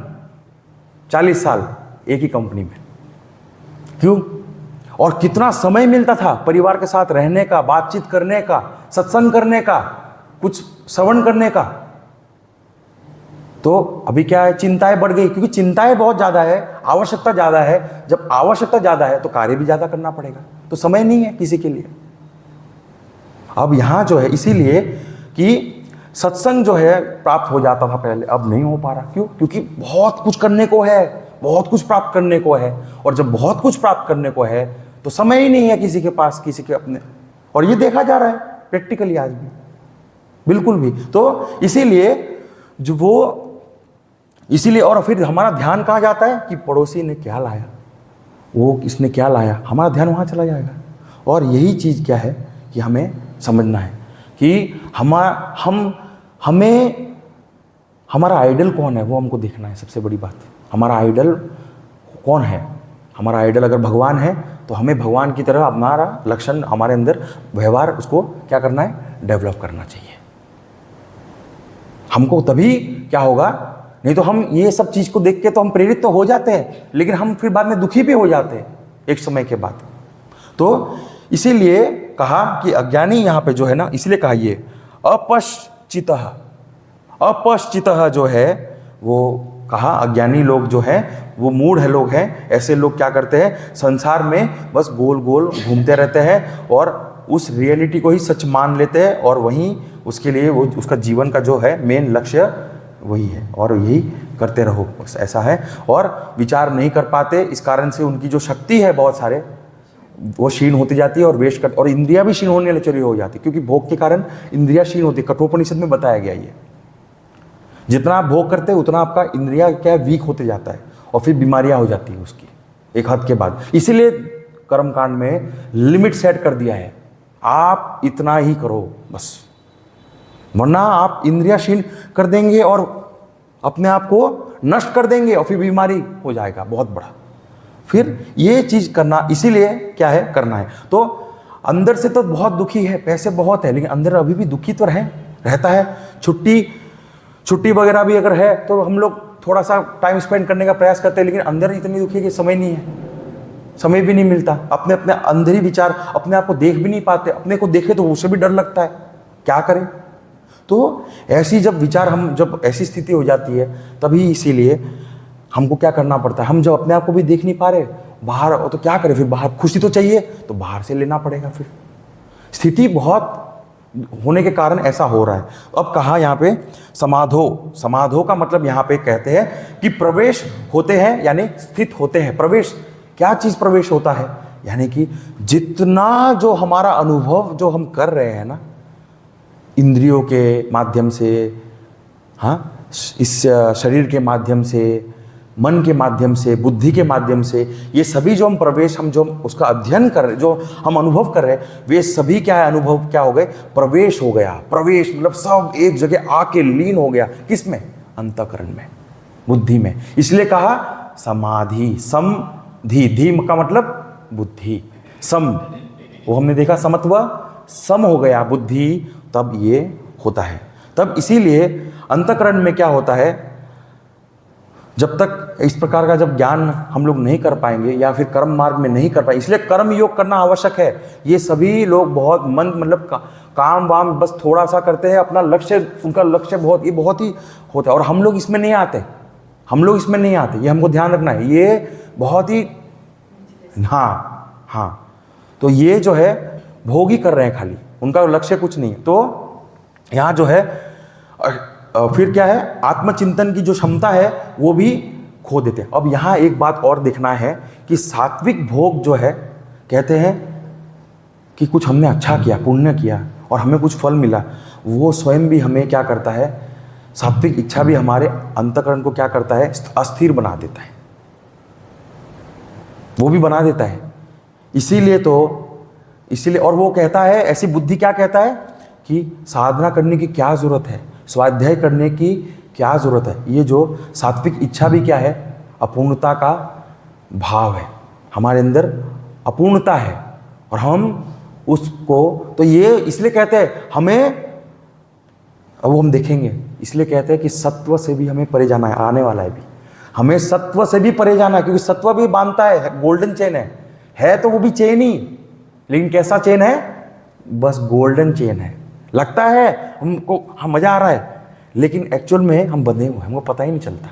40 साल एक ही कंपनी में। क्यों? और कितना समय मिलता था परिवार के साथ रहने का, बातचीत करने का, सत्संग करने का, कुछ श्रवण करने का। तो अभी क्या है, चिंताएं बढ़ गई, क्योंकि चिंताएं बहुत ज्यादा है, आवश्यकता ज्यादा है। जब आवश्यकता ज्यादा है तो कार्य भी ज्यादा करना पड़ेगा, तो समय नहीं है किसी के लिए। अब यहां जो है, इसीलिए कि सत्संग जो है प्राप्त हो जाता था पहले, अब नहीं हो पा रहा। क्यों? क्योंकि बहुत कुछ करने को है, बहुत कुछ प्राप्त करने को है। और जब बहुत कुछ प्राप्त करने को है तो समय ही नहीं है किसी के पास, किसी के अपने। और ये देखा जा रहा है प्रैक्टिकली आज भी, बिल्कुल भी। तो इसीलिए और फिर हमारा ध्यान कहाँ जाता है कि पड़ोसी ने क्या लाया, वो किसने क्या लाया, हमारा ध्यान वहाँ चला जाएगा। और यही चीज़ क्या है कि हमें समझना है कि हमारा आइडल कौन है, वो हमको देखना है। सबसे बड़ी बात, हमारा आइडल कौन है? हमारा आइडल अगर भगवान है तो हमें भगवान की तरह हमारा लक्षण, हमारे अंदर व्यवहार, उसको क्या करना है, डेवलप करना चाहिए हमको। तभी क्या होगा, नहीं तो हम ये सब चीज़ को देख के तो हम प्रेरित तो हो जाते हैं, लेकिन हम फिर बाद में दुखी भी हो जाते हैं एक समय के बाद। तो इसीलिए कहा कि अज्ञानी यहाँ पे जो है ना, इसलिए कहा ये अपश्चितः जो है, वो कहा अज्ञानी लोग जो हैं वो मूढ़ है लोग हैं। ऐसे लोग क्या करते हैं, संसार में बस गोल गोल घूमते रहते हैं और उस रियलिटी को ही सच मान लेते हैं, और वहीं उसके लिए वो उसका जीवन का जो है मेन लक्ष्य वही है, और यही करते रहो, बस ऐसा है। और विचार नहीं कर पाते, इस कारण से उनकी जो शक्ति है बहुत सारे वो क्षीण होती जाती है, और वेस्ट कर, और इंद्रिया भी क्षीण होने चली हो जाती है, क्योंकि भोग के कारण इंद्रिया क्षीण होती है। कठोपनिषद में बताया गया ये, जितना आप भोग करते हैं उतना आपका इंद्रिया क्या वीक होते जाता है, और फिर बीमारियां हो जाती है उसकी एक हद के बाद। इसीलिए कर्मकांड में लिमिट सेट कर दिया है, आप इतना ही करो बस, वरना आप इंद्रिया क्षीण कर देंगे और अपने आप को नष्ट कर देंगे, और फिर बीमारी हो जाएगा बहुत बड़ा। फिर ये चीज करना, इसीलिए क्या है, करना है। तो अंदर से तो बहुत दुखी है, पैसे बहुत है, लेकिन अंदर अभी भी दुखी तो रहता है। छुट्टी वगैरह भी अगर है तो हम लोग थोड़ा सा टाइम स्पेंड करने का प्रयास करते हैं, लेकिन अंदर इतनी दुखी है कि समय नहीं है, समय भी नहीं मिलता। अपने अंदर ही विचार, अपने आप को देख भी नहीं पाते, अपने को देखे तो उससे भी डर लगता है, क्या करें। तो ऐसी जब विचार, जब ऐसी स्थिति हो जाती है, तभी इसीलिए हमको क्या करना पड़ता है। हम जब अपने आप को भी देख नहीं पा रहे बाहर, तो क्या करें फिर, बाहर खुशी तो चाहिए तो बाहर से लेना पड़ेगा। फिर स्थिति बहुत होने के कारण ऐसा हो रहा है। अब कहा यहाँ पे समाधो का मतलब यहाँ पे कहते हैं कि प्रवेश होते हैं, यानी स्थित होते हैं। प्रवेश, क्या चीज प्रवेश होता है, यानी कि जितना जो हमारा अनुभव जो हम कर रहे हैं ना, इंद्रियों के माध्यम से, हाँ, इस शरीर के माध्यम से, मन के माध्यम से, बुद्धि के माध्यम से, ये सभी जो हम प्रवेश, हम जो उसका अध्ययन कर रहे, जो हम अनुभव कर रहे हैं, वे सभी क्या है, अनुभव क्या हो गए, प्रवेश हो गया। प्रवेश मतलब सब एक जगह आके लीन हो गया, किसमें, अंतःकरण में, बुद्धि में। इसलिए कहा समाधि, धी का मतलब बुद्धि, सम, वो हमने देखा समत्व, सम हो गया बुद्धि, तब ये होता है। तब इसीलिए अंतःकरण में क्या होता है, जब तक इस प्रकार का जब ज्ञान हम लोग नहीं कर पाएंगे, या फिर कर्म मार्ग में नहीं कर पाएंगे, इसलिए कर्म योग करना आवश्यक है। ये सभी लोग बहुत मन, मतलब काम वाम बस थोड़ा सा करते हैं, अपना लक्ष्य, उनका लक्ष्य बहुत ही होता है। और हम लोग इसमें नहीं आते, हम लोग इसमें नहीं आते, ये हमको ध्यान रखना है। ये बहुत ही, हाँ, तो ये जो है भोग ही कर रहे हैं खाली, उनका लक्ष्य कुछ नहीं है। तो यहाँ जो है फिर क्या है, आत्मचिंतन की जो क्षमता है वो भी खो देते हैं। अब यहाँ एक बात और देखना है कि सात्विक भोग जो है, कहते हैं कि कुछ हमने अच्छा किया, पुण्य किया और हमें कुछ फल मिला, वो स्वयं भी हमें क्या करता है, सात्विक इच्छा भी हमारे अंतःकरण को क्या करता है, अस्थिर बना देता है, वो भी बना देता है। इसीलिए और वो कहता है, ऐसी बुद्धि क्या कहता है कि साधना करने की क्या ज़रूरत है, स्वाध्याय करने की क्या ज़रूरत है। ये जो सात्विक इच्छा भी क्या है, अपूर्णता का भाव है, हमारे अंदर अपूर्णता है और हम उसको, तो ये इसलिए कहते हैं हमें, अब वो हम देखेंगे, इसलिए कहते हैं कि सत्व से भी हमें परे जाना है, आने वाला है भी, हमें सत्व से भी परे जाना है, क्योंकि सत्व भी बांधता है, गोल्डन चेन है तो वो भी चेन ही, लेकिन कैसा चेन है, बस गोल्डन चेन है। लगता है हमको हम मज़ा आ रहा है, लेकिन एक्चुअल में हम बंधे हुए हैं, हमको पता ही नहीं चलता।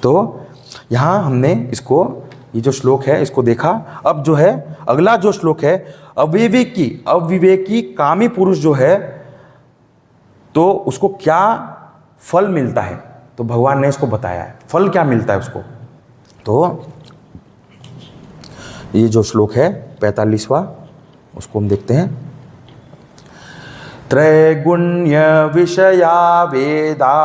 तो यहाँ हमने इसको, ये जो श्लोक है इसको देखा। अब जो है अगला जो श्लोक है, अविवेकी कामी पुरुष जो है, तो उसको क्या फल मिलता है, तो भगवान ने इसको बताया है फल क्या मिलता है उसको। तो ये जो श्लोक है 45वां, उसको हम देखते हैं। त्रैगुण्य विषया वेदा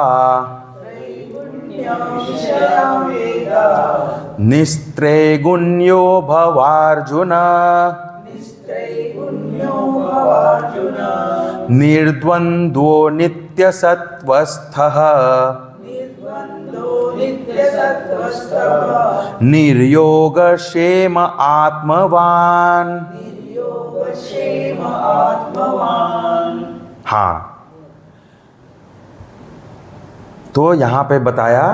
निस्त्रैगुण्यो भवार्जुन निर्द्वन्द्वो नित्यसत्त्वस्थः निर्योगक्षेम आत्मवान। हाँ, तो यहाँ पे बताया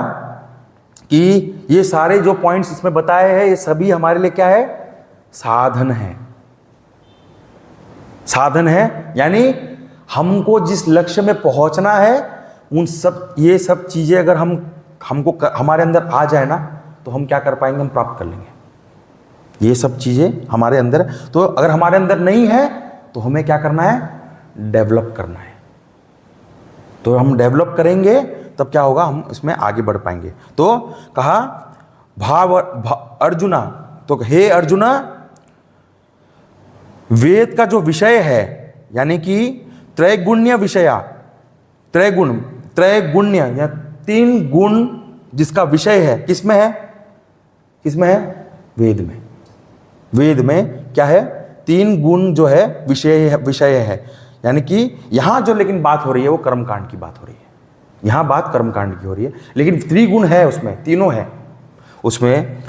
कि ये सारे जो पॉइंट्स इसमें बताए हैं, ये सभी हमारे लिए क्या है, साधन है। साधन है यानी हमको जिस लक्ष्य में पहुंचना है, उन सब, ये सब चीजें अगर हमको हमारे अंदर आ जाए ना, तो हम क्या कर पाएंगे, हम प्राप्त कर लेंगे ये सब चीजें हमारे अंदर। तो अगर हमारे अंदर नहीं है तो हमें क्या करना है, डेवलप करना है। तो हम डेवलप करेंगे तब क्या होगा, हम इसमें आगे बढ़ पाएंगे। तो कहा अर्जुना, तो हे अर्जुना, वेद का जो विषय है, यानी कि त्रैगुण्य विषया, त्रैगुण्य या 3 गुण जिसका विषय है, किसमें है, किसमें है, वेद में। वेद में क्या है, 3 गुण जो है विषय है। यानी कि यहां जो लेकिन बात हो रही है वो कर्मकांड की बात हो रही है, यहां बात कर्मकांड की हो रही है, लेकिन 3 गुण है उसमें, तीनों है उसमें।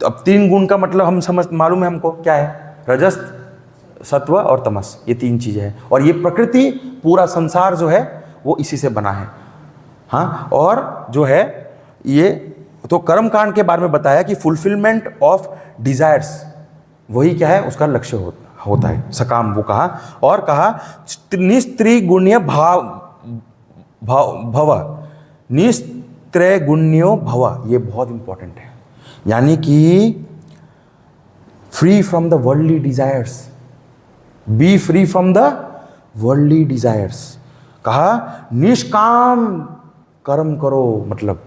अब 3 गुण का मतलब हम समझ, मालूम है हमको क्या है, रजस, सत्व और तमस, ये 3 चीजें हैं। और ये प्रकृति, पूरा संसार जो है वो इसी से बना है। हाँ, और जो है ये तो कर्मकांड के बारे में बताया कि फुलफिलमेंट ऑफ डिजायर्स, वही क्या है, उसका लक्ष्य होता है, सकाम, वो कहा। और कहा निस्त्रिगुण्य भव, निस्त्रैगुण्यो भव, ये बहुत इंपॉर्टेंट है। यानी कि free from the worldly desires, B free from the worldly desires. कहा निष्काम कर्म करो, मतलब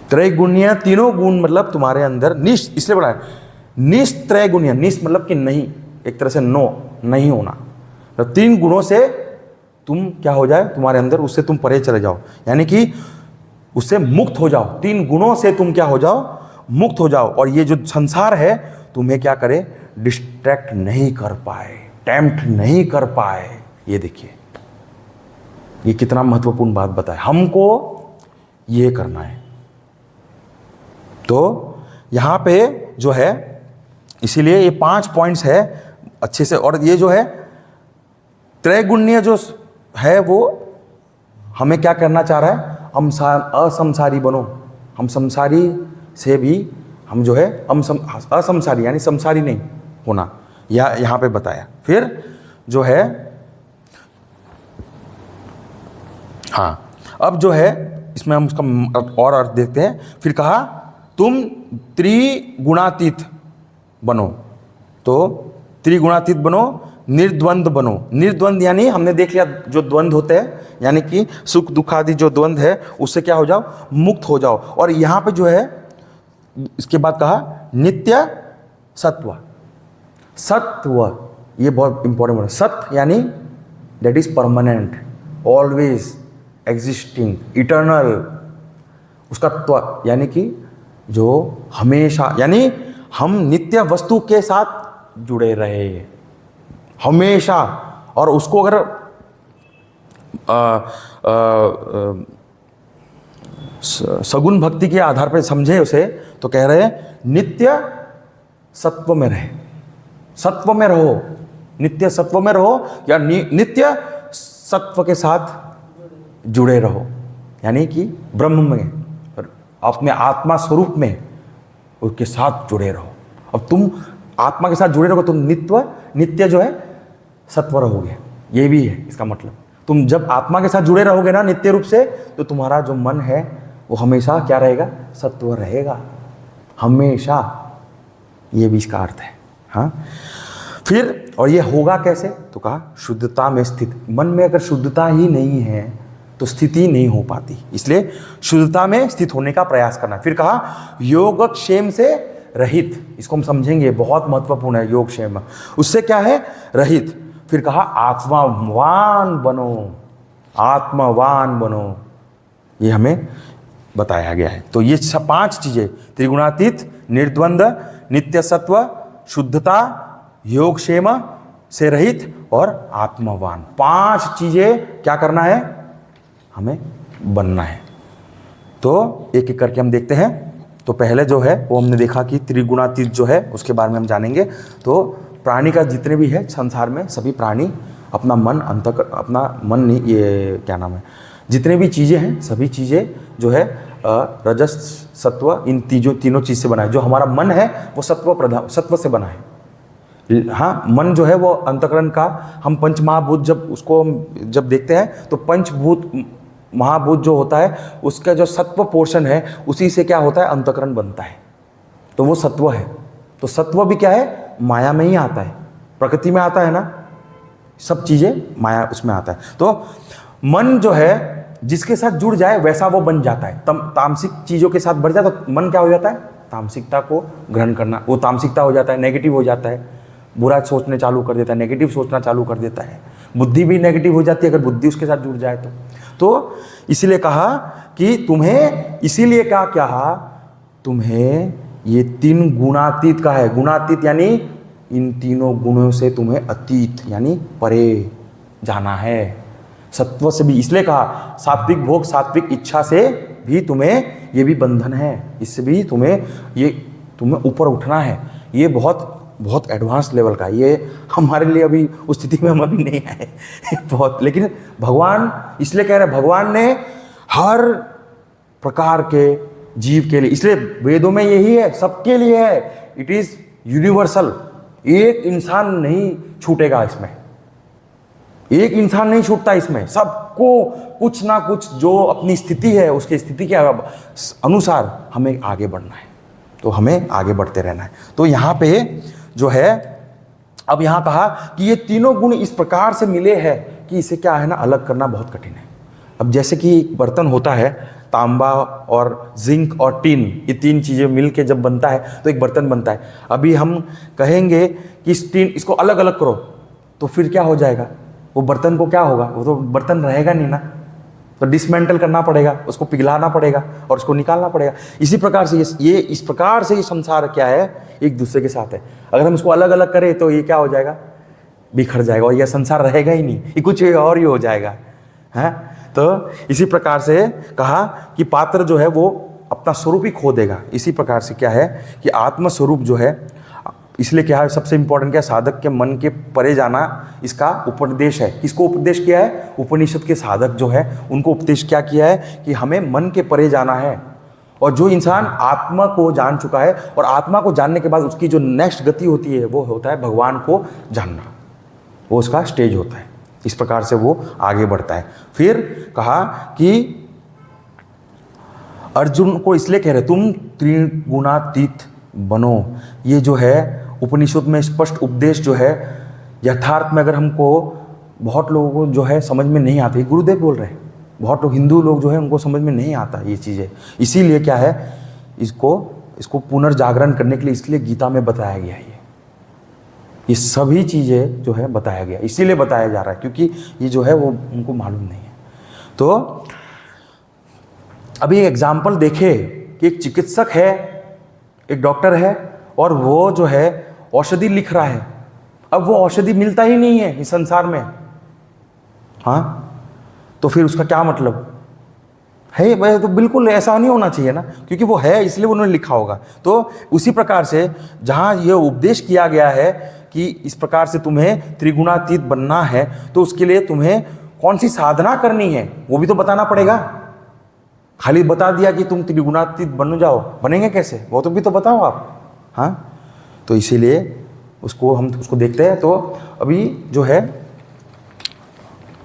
त्रैगुण्य, 3 गुण मतलब तुम्हारे अंदर, इसलिए बोला है निस्त्रैगुण्य, निस मतलब कि नहीं, एक तरह से नो, नहीं होना, तो 3 गुणों से तुम क्या हो जाए, तुम्हारे अंदर, उससे तुम परे चले जाओ, यानी कि उससे मुक्त हो जाओ। 3 गुणों से तुम क्या हो जाओ, मुक्त हो जाओ। और ये जो संसार है तुम्हें क्या करे, डिस्ट्रैक्ट नहीं कर पाए, टेम्प्ट नहीं कर पाए। ये देखिए ये कितना महत्वपूर्ण बात बताए, हमको ये करना है। तो यहाँ पे जो है, इसीलिए ये 5 पॉइंट्स है अच्छे से। और ये जो है त्रैगुण्य जो है वो हमें क्या करना चाह रहा है, हम असंसारी बनो, हम संसारी से भी हम जो है हम असंसारी, यानी संसारी नहीं होना, यहाँ पे बताया। फिर जो है, हाँ, अब जो है इसमें हम उसका और अर्थ देखते हैं। फिर कहा तुम त्रिगुणातीत बनो, तो त्रिगुणातीत बनो, निर्द्वंद बनो। निर्द्वंद यानी हमने देख लिया जो द्वंद होते हैं, यानी कि सुख दुख आदि जो द्वंद है उससे क्या हो जाओ, मुक्त हो जाओ। और यहाँ पे जो है इसके बाद कहा नित्य सत्व। सत्व ये बहुत इंपॉर्टेंट है। सत्य यानी that is permanent, always existing, eternal. उसका त्व यानी कि जो हमेशा, यानी हम नित्य वस्तु के साथ जुड़े रहे हमेशा। और उसको अगर सगुण भक्ति के आधार पर समझे उसे, तो कह रहे हैं नित्य सत्व में रहे, सत्व में रहो, नित्य सत्व में रहो, या नित्य सत्व के साथ जुड़े रहो, यानी कि ब्रह्म में, अपने आत्मा स्वरूप में उसके साथ जुड़े रहो। अब तुम आत्मा के साथ जुड़े रहो, तुम नित्य जो है सत्व रहोगे। ये भी है इसका मतलब। तुम जब आत्मा के साथ जुड़े रहोगे ना नित्य रूप से, तो तुम्हारा जो मन है वो हमेशा क्या रहेगा, सत्व रहेगा हमेशा। ये भी इसका अर्थ है। हाँ, फिर और ये होगा कैसे, तो कहा शुद्धता में स्थित। मन में अगर शुद्धता ही नहीं है तो स्थिति नहीं हो पाती, इसलिए शुद्धता में स्थित होने का प्रयास करना। फिर कहा योगक्षेम से रहित। इसको हम समझेंगे, बहुत महत्वपूर्ण है योगक्षेम। उससे क्या है, रहित। फिर कहा आत्मावान बनो, आत्मावान बनो, ये हमें बताया गया है। तो ये सब 5 चीजें, त्रिगुणातीत, निर्द्वंद, नित्य सत्व, शुद्धता, योगक्षेम से रहित और आत्मावान, 5 चीजें क्या करना है, हमें बनना है। तो एक एक करके हम देखते हैं। तो पहले जो है वो हमने देखा कि त्रिगुणातीत जो है उसके बारे में हम जानेंगे। तो प्राणी का जितने भी है संसार में, सभी प्राणी अपना मन अपना मन नहीं, ये क्या नाम है, जितने भी चीज़ें हैं सभी चीज़ें जो है रजस सत्व, इन तीनों चीज़ से बना है। जो हमारा मन है वो सत्व से बना है। हाँ, मन जो है वो अंतःकरण का, हम पंच महाभूत जब देखते हैं तो पंचभूत महाभूत जो होता है उसका जो सत्व पोर्शन है उसी से क्या होता है, अंतःकरण बनता है, तो वो सत्व है। तो सत्व भी क्या है, माया में ही आता है, प्रकृति में आता है ना, सब चीज़ें माया उसमें आता है। तो मन जो है जिसके साथ जुड़ जाए वैसा वो बन जाता है। तामसिक चीज़ों के साथ बढ़ जाए तो मन क्या हो जाता है, तामसिकता को ग्रहण करना, वो तामसिकता हो जाता है, नेगेटिव हो जाता है, बुरा सोचने चालू कर देता है, नेगेटिव सोचना चालू कर देता है। बुद्धि भी नेगेटिव हो जाती है अगर बुद्धि उसके साथ जुड़ जाए तो इसीलिए कहा कि तुम्हें, इसीलिए क्या कहा, तुम्हें ये 3 गुणातीत का है। गुणातीत यानी इन तीनों गुणों से तुम्हें अतीत यानी परे जाना है, सत्व से भी। इसलिए कहा सात्विक भोग, सात्विक इच्छा से भी तुम्हें ये भी बंधन है, इससे भी तुम्हें ऊपर उठना है। ये बहुत एडवांस लेवल का, ये हमारे लिए अभी उस स्थिति में हम अभी नहीं आए बहुत। लेकिन भगवान इसलिए कह रहे हैं, भगवान ने हर प्रकार के जीव के लिए, इसलिए वेदों में यही है, सबके लिए है, इट इज यूनिवर्सल। एक इंसान नहीं छूटेगा इसमें, एक इंसान नहीं छूटता इसमें, सबको कुछ ना कुछ जो अपनी स्थिति है उसकी स्थिति के अनुसार हमें आगे बढ़ना है, तो हमें आगे बढ़ते रहना है। तो यहाँ पे जो है, अब यहाँ कहा कि ये तीनों गुण इस प्रकार से मिले हैं कि इसे क्या है ना, अलग करना बहुत कठिन है। अब जैसे कि एक बर्तन होता है, तांबा और जिंक और टिन, ये 3 चीज़ें मिल के जब बनता है तो एक बर्तन बनता है। अभी हम कहेंगे कि इस टिन इसको अलग अलग करो, तो फिर क्या हो जाएगा, वो बर्तन को क्या होगा, वो तो बर्तन रहेगा नहीं ना, तो डिसमेंटल करना पड़ेगा, उसको पिघलाना पड़ेगा और उसको निकालना पड़ेगा। इसी प्रकार से इस प्रकार से ये संसार क्या है, एक दूसरे के साथ है। अगर हम इसको अलग अलग करें तो ये क्या हो जाएगा, बिखर जाएगा और यह संसार रहेगा ही नहीं, ये कुछ और ही हो जाएगा, है। तो इसी प्रकार से कहा कि पात्र जो है वो अपना स्वरूप ही खो देगा। इसी प्रकार से क्या है कि आत्मस्वरूप जो है, इसलिए क्या है, सबसे इंपॉर्टेंट क्या है, साधक के मन के परे जाना, इसका उपदेश है। किसको उपदेश किया है, उपनिषद के साधक जो है उनको उपदेश क्या किया है कि हमें मन के परे जाना है। और जो इंसान आत्मा को जान चुका है, और आत्मा को जानने के बाद उसकी जो नेक्स्ट गति होती है वो होता है भगवान को जानना। वो उसका स्टेज होता है। इस प्रकार से वो आगे बढ़ता है। फिर कहा कि अर्जुन को इसलिए कह रहे तुम त्रिगुणातीत बनो। ये जो है उपनिषद में स्पष्ट उपदेश जो है यथार्थ में अगर हमको बहुत लोगों को जो है समझ में नहीं आती, गुरुदेव बोल रहे हैं, बहुत लोग हिंदू लोग जो है उनको समझ में नहीं आता ये चीज़ें। इसीलिए क्या है इसको पुनर्जागरण करने के लिए इसलिए गीता में बताया गया है। ये सभी चीज़ें जो है बताया गया, इसीलिए बताया जा रहा है क्योंकि ये जो है वो उनको मालूम नहीं है। तो अभी एग्जाम्पल देखे कि एक चिकित्सक है, एक डॉक्टर है और वो जो है औषधि लिख रहा है। अब वो औषधि मिलता ही नहीं है इस संसार में, हाँ, तो फिर उसका क्या मतलब है? वह तो बिल्कुल ऐसा नहीं होना चाहिए ना, क्योंकि वो है इसलिए उन्होंने लिखा होगा। तो उसी प्रकार से जहाँ ये उपदेश किया गया है कि इस प्रकार से तुम्हें त्रिगुणातीत बनना है, तो उसके लिए तुम्हें कौन सी साधना करनी है वो भी तो बताना पड़ेगा। खाली बता दिया कि तुम त्रिगुणातीत बन जाओ, बनेंगे कैसे? वो तो भी तो बताओ आप, हाँ। तो इसीलिए हम उसको देखते हैं। तो अभी जो है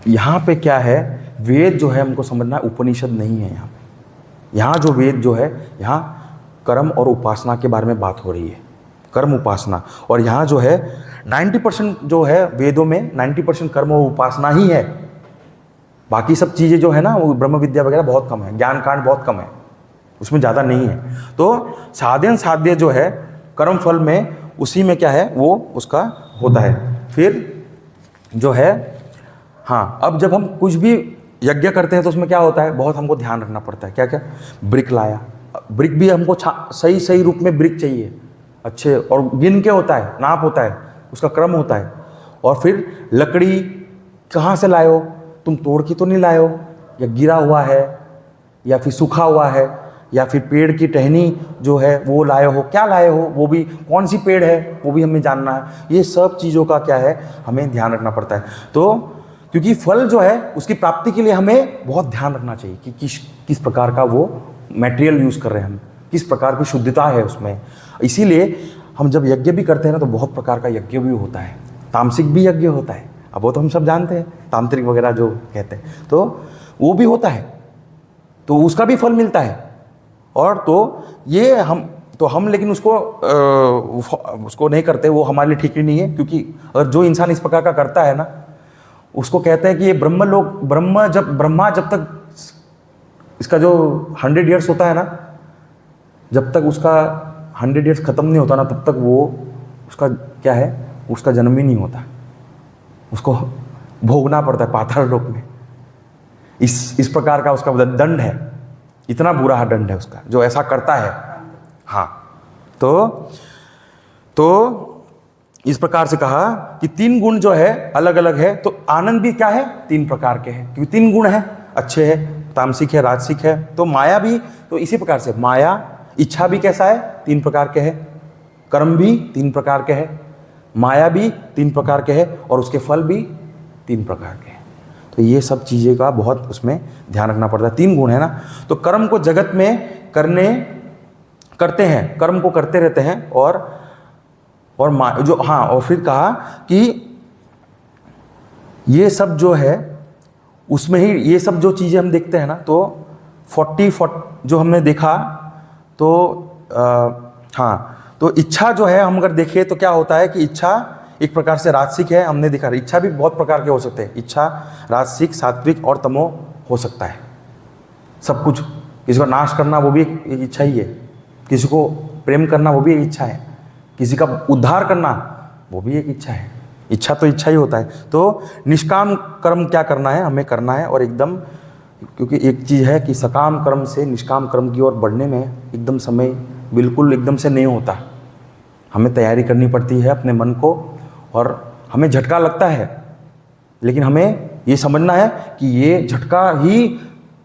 यहाँ पे क्या है, वेद जो है हमको समझना है, उपनिषद नहीं है यहाँ पे। यहाँ जो वेद जो है, यहाँ कर्म और उपासना के बारे में बात हो रही है, कर्म उपासना। और यहाँ जो है 90% जो है वेदों में 90% कर्म और उपासना ही है। बाकी सब चीज़ें जो है ना वो ब्रह्म विद्या वगैरह बहुत कम है, ज्ञान कांड बहुत कम है, उसमें ज़्यादा नहीं है। तो साधन साध्य जो है कर्म फल में, उसी में क्या है वो उसका होता है। फिर जो है, हाँ, अब जब हम कुछ भी यज्ञ करते हैं तो उसमें क्या होता है, बहुत हमको ध्यान रखना पड़ता है। क्या क्या, ब्रिक लाया, ब्रिक भी हमको सही सही रूप में ब्रिक चाहिए, अच्छे, और गिन के होता है, नाप होता है, उसका क्रम होता है। और फिर लकड़ी कहाँ से लाए हो, तुम तोड़ के तो नहीं लाए हो, या गिरा हुआ है, या फिर सूखा हुआ है, या फिर पेड़ की टहनी जो है वो लाए हो, क्या लाए हो, वो भी कौन सी पेड़ है वो भी हमें जानना है। ये सब चीज़ों का क्या है हमें ध्यान रखना पड़ता है। तो क्योंकि फल जो है उसकी प्राप्ति के लिए हमें बहुत ध्यान रखना चाहिए कि किस प्रकार का वो मटेरियल यूज़ कर रहे हैं हम, किस प्रकार की शुद्धता है उसमें। इसीलिए हम जब यज्ञ भी करते हैं ना तो बहुत प्रकार का यज्ञ भी होता है, तामसिक भी यज्ञ होता है, अब वो तो हम सब जानते हैं, तांत्रिक वगैरह जो कहते हैं, तो वो भी होता है, तो उसका भी फल मिलता है। और तो ये हम लेकिन उसको नहीं करते, वो हमारे लिए ठीक ही नहीं है। क्योंकि अगर जो इंसान इस प्रकार का करता है ना, उसको कहते हैं कि ये ब्रह्मा जब तक इसका जो 100 ईयर्स होता है ना, जब तक उसका 100 ईयर्स ख़त्म नहीं होता ना, तब तक वो उसका क्या है, उसका जन्म ही नहीं होता, उसको भोगना पड़ता है पाताल लोक में। इस प्रकार का उसका दंड है, इतना बुरा दंड है उसका जो ऐसा करता है। हाँ, तो इस प्रकार से कहा कि 3 गुण जो है अलग अलग है। तो आनंद भी क्या है, 3 प्रकार के हैं, क्योंकि 3 गुण है, अच्छे है, तामसिक है, राजसिक है। तो माया भी तो इसी प्रकार से, माया इच्छा भी कैसा है, 3 प्रकार के है, कर्म भी 3 प्रकार के है, माया भी 3 प्रकार के है, और उसके फल भी 3 प्रकार के हैं। तो ये सब चीज़ें का बहुत उसमें ध्यान रखना पड़ता है। 3 गुण है ना, तो कर्म को जगत में करते हैं, कर्म को करते रहते हैं। और फिर कहा कि ये सब जो है उसमें ही ये सब जो चीज़ें हम देखते हैं ना, तो 40 जो हमने देखा, तो तो इच्छा जो है हम अगर देखें तो क्या होता है कि इच्छा एक प्रकार से राजसिक है, हमने देखा। इच्छा भी बहुत प्रकार के हो सकते हैं, इच्छा राजसिक, सात्विक और तमो हो सकता है सब कुछ। किसी को नाश करना वो भी एक इच्छा ही है, किसी को प्रेम करना वो भी एक इच्छा है, किसी का उद्धार करना वो भी एक इच्छा है। इच्छा तो इच्छा ही होता है। तो निष्काम कर्म क्या करना है, हमें करना है, और एकदम, क्योंकि एक चीज़ है कि सकाम कर्म से निष्काम कर्म की ओर बढ़ने में एकदम समय बिल्कुल एकदम से नहीं होता, हमें तैयारी करनी पड़ती है अपने मन को, और हमें झटका लगता है, लेकिन हमें ये समझना है कि ये झटका ही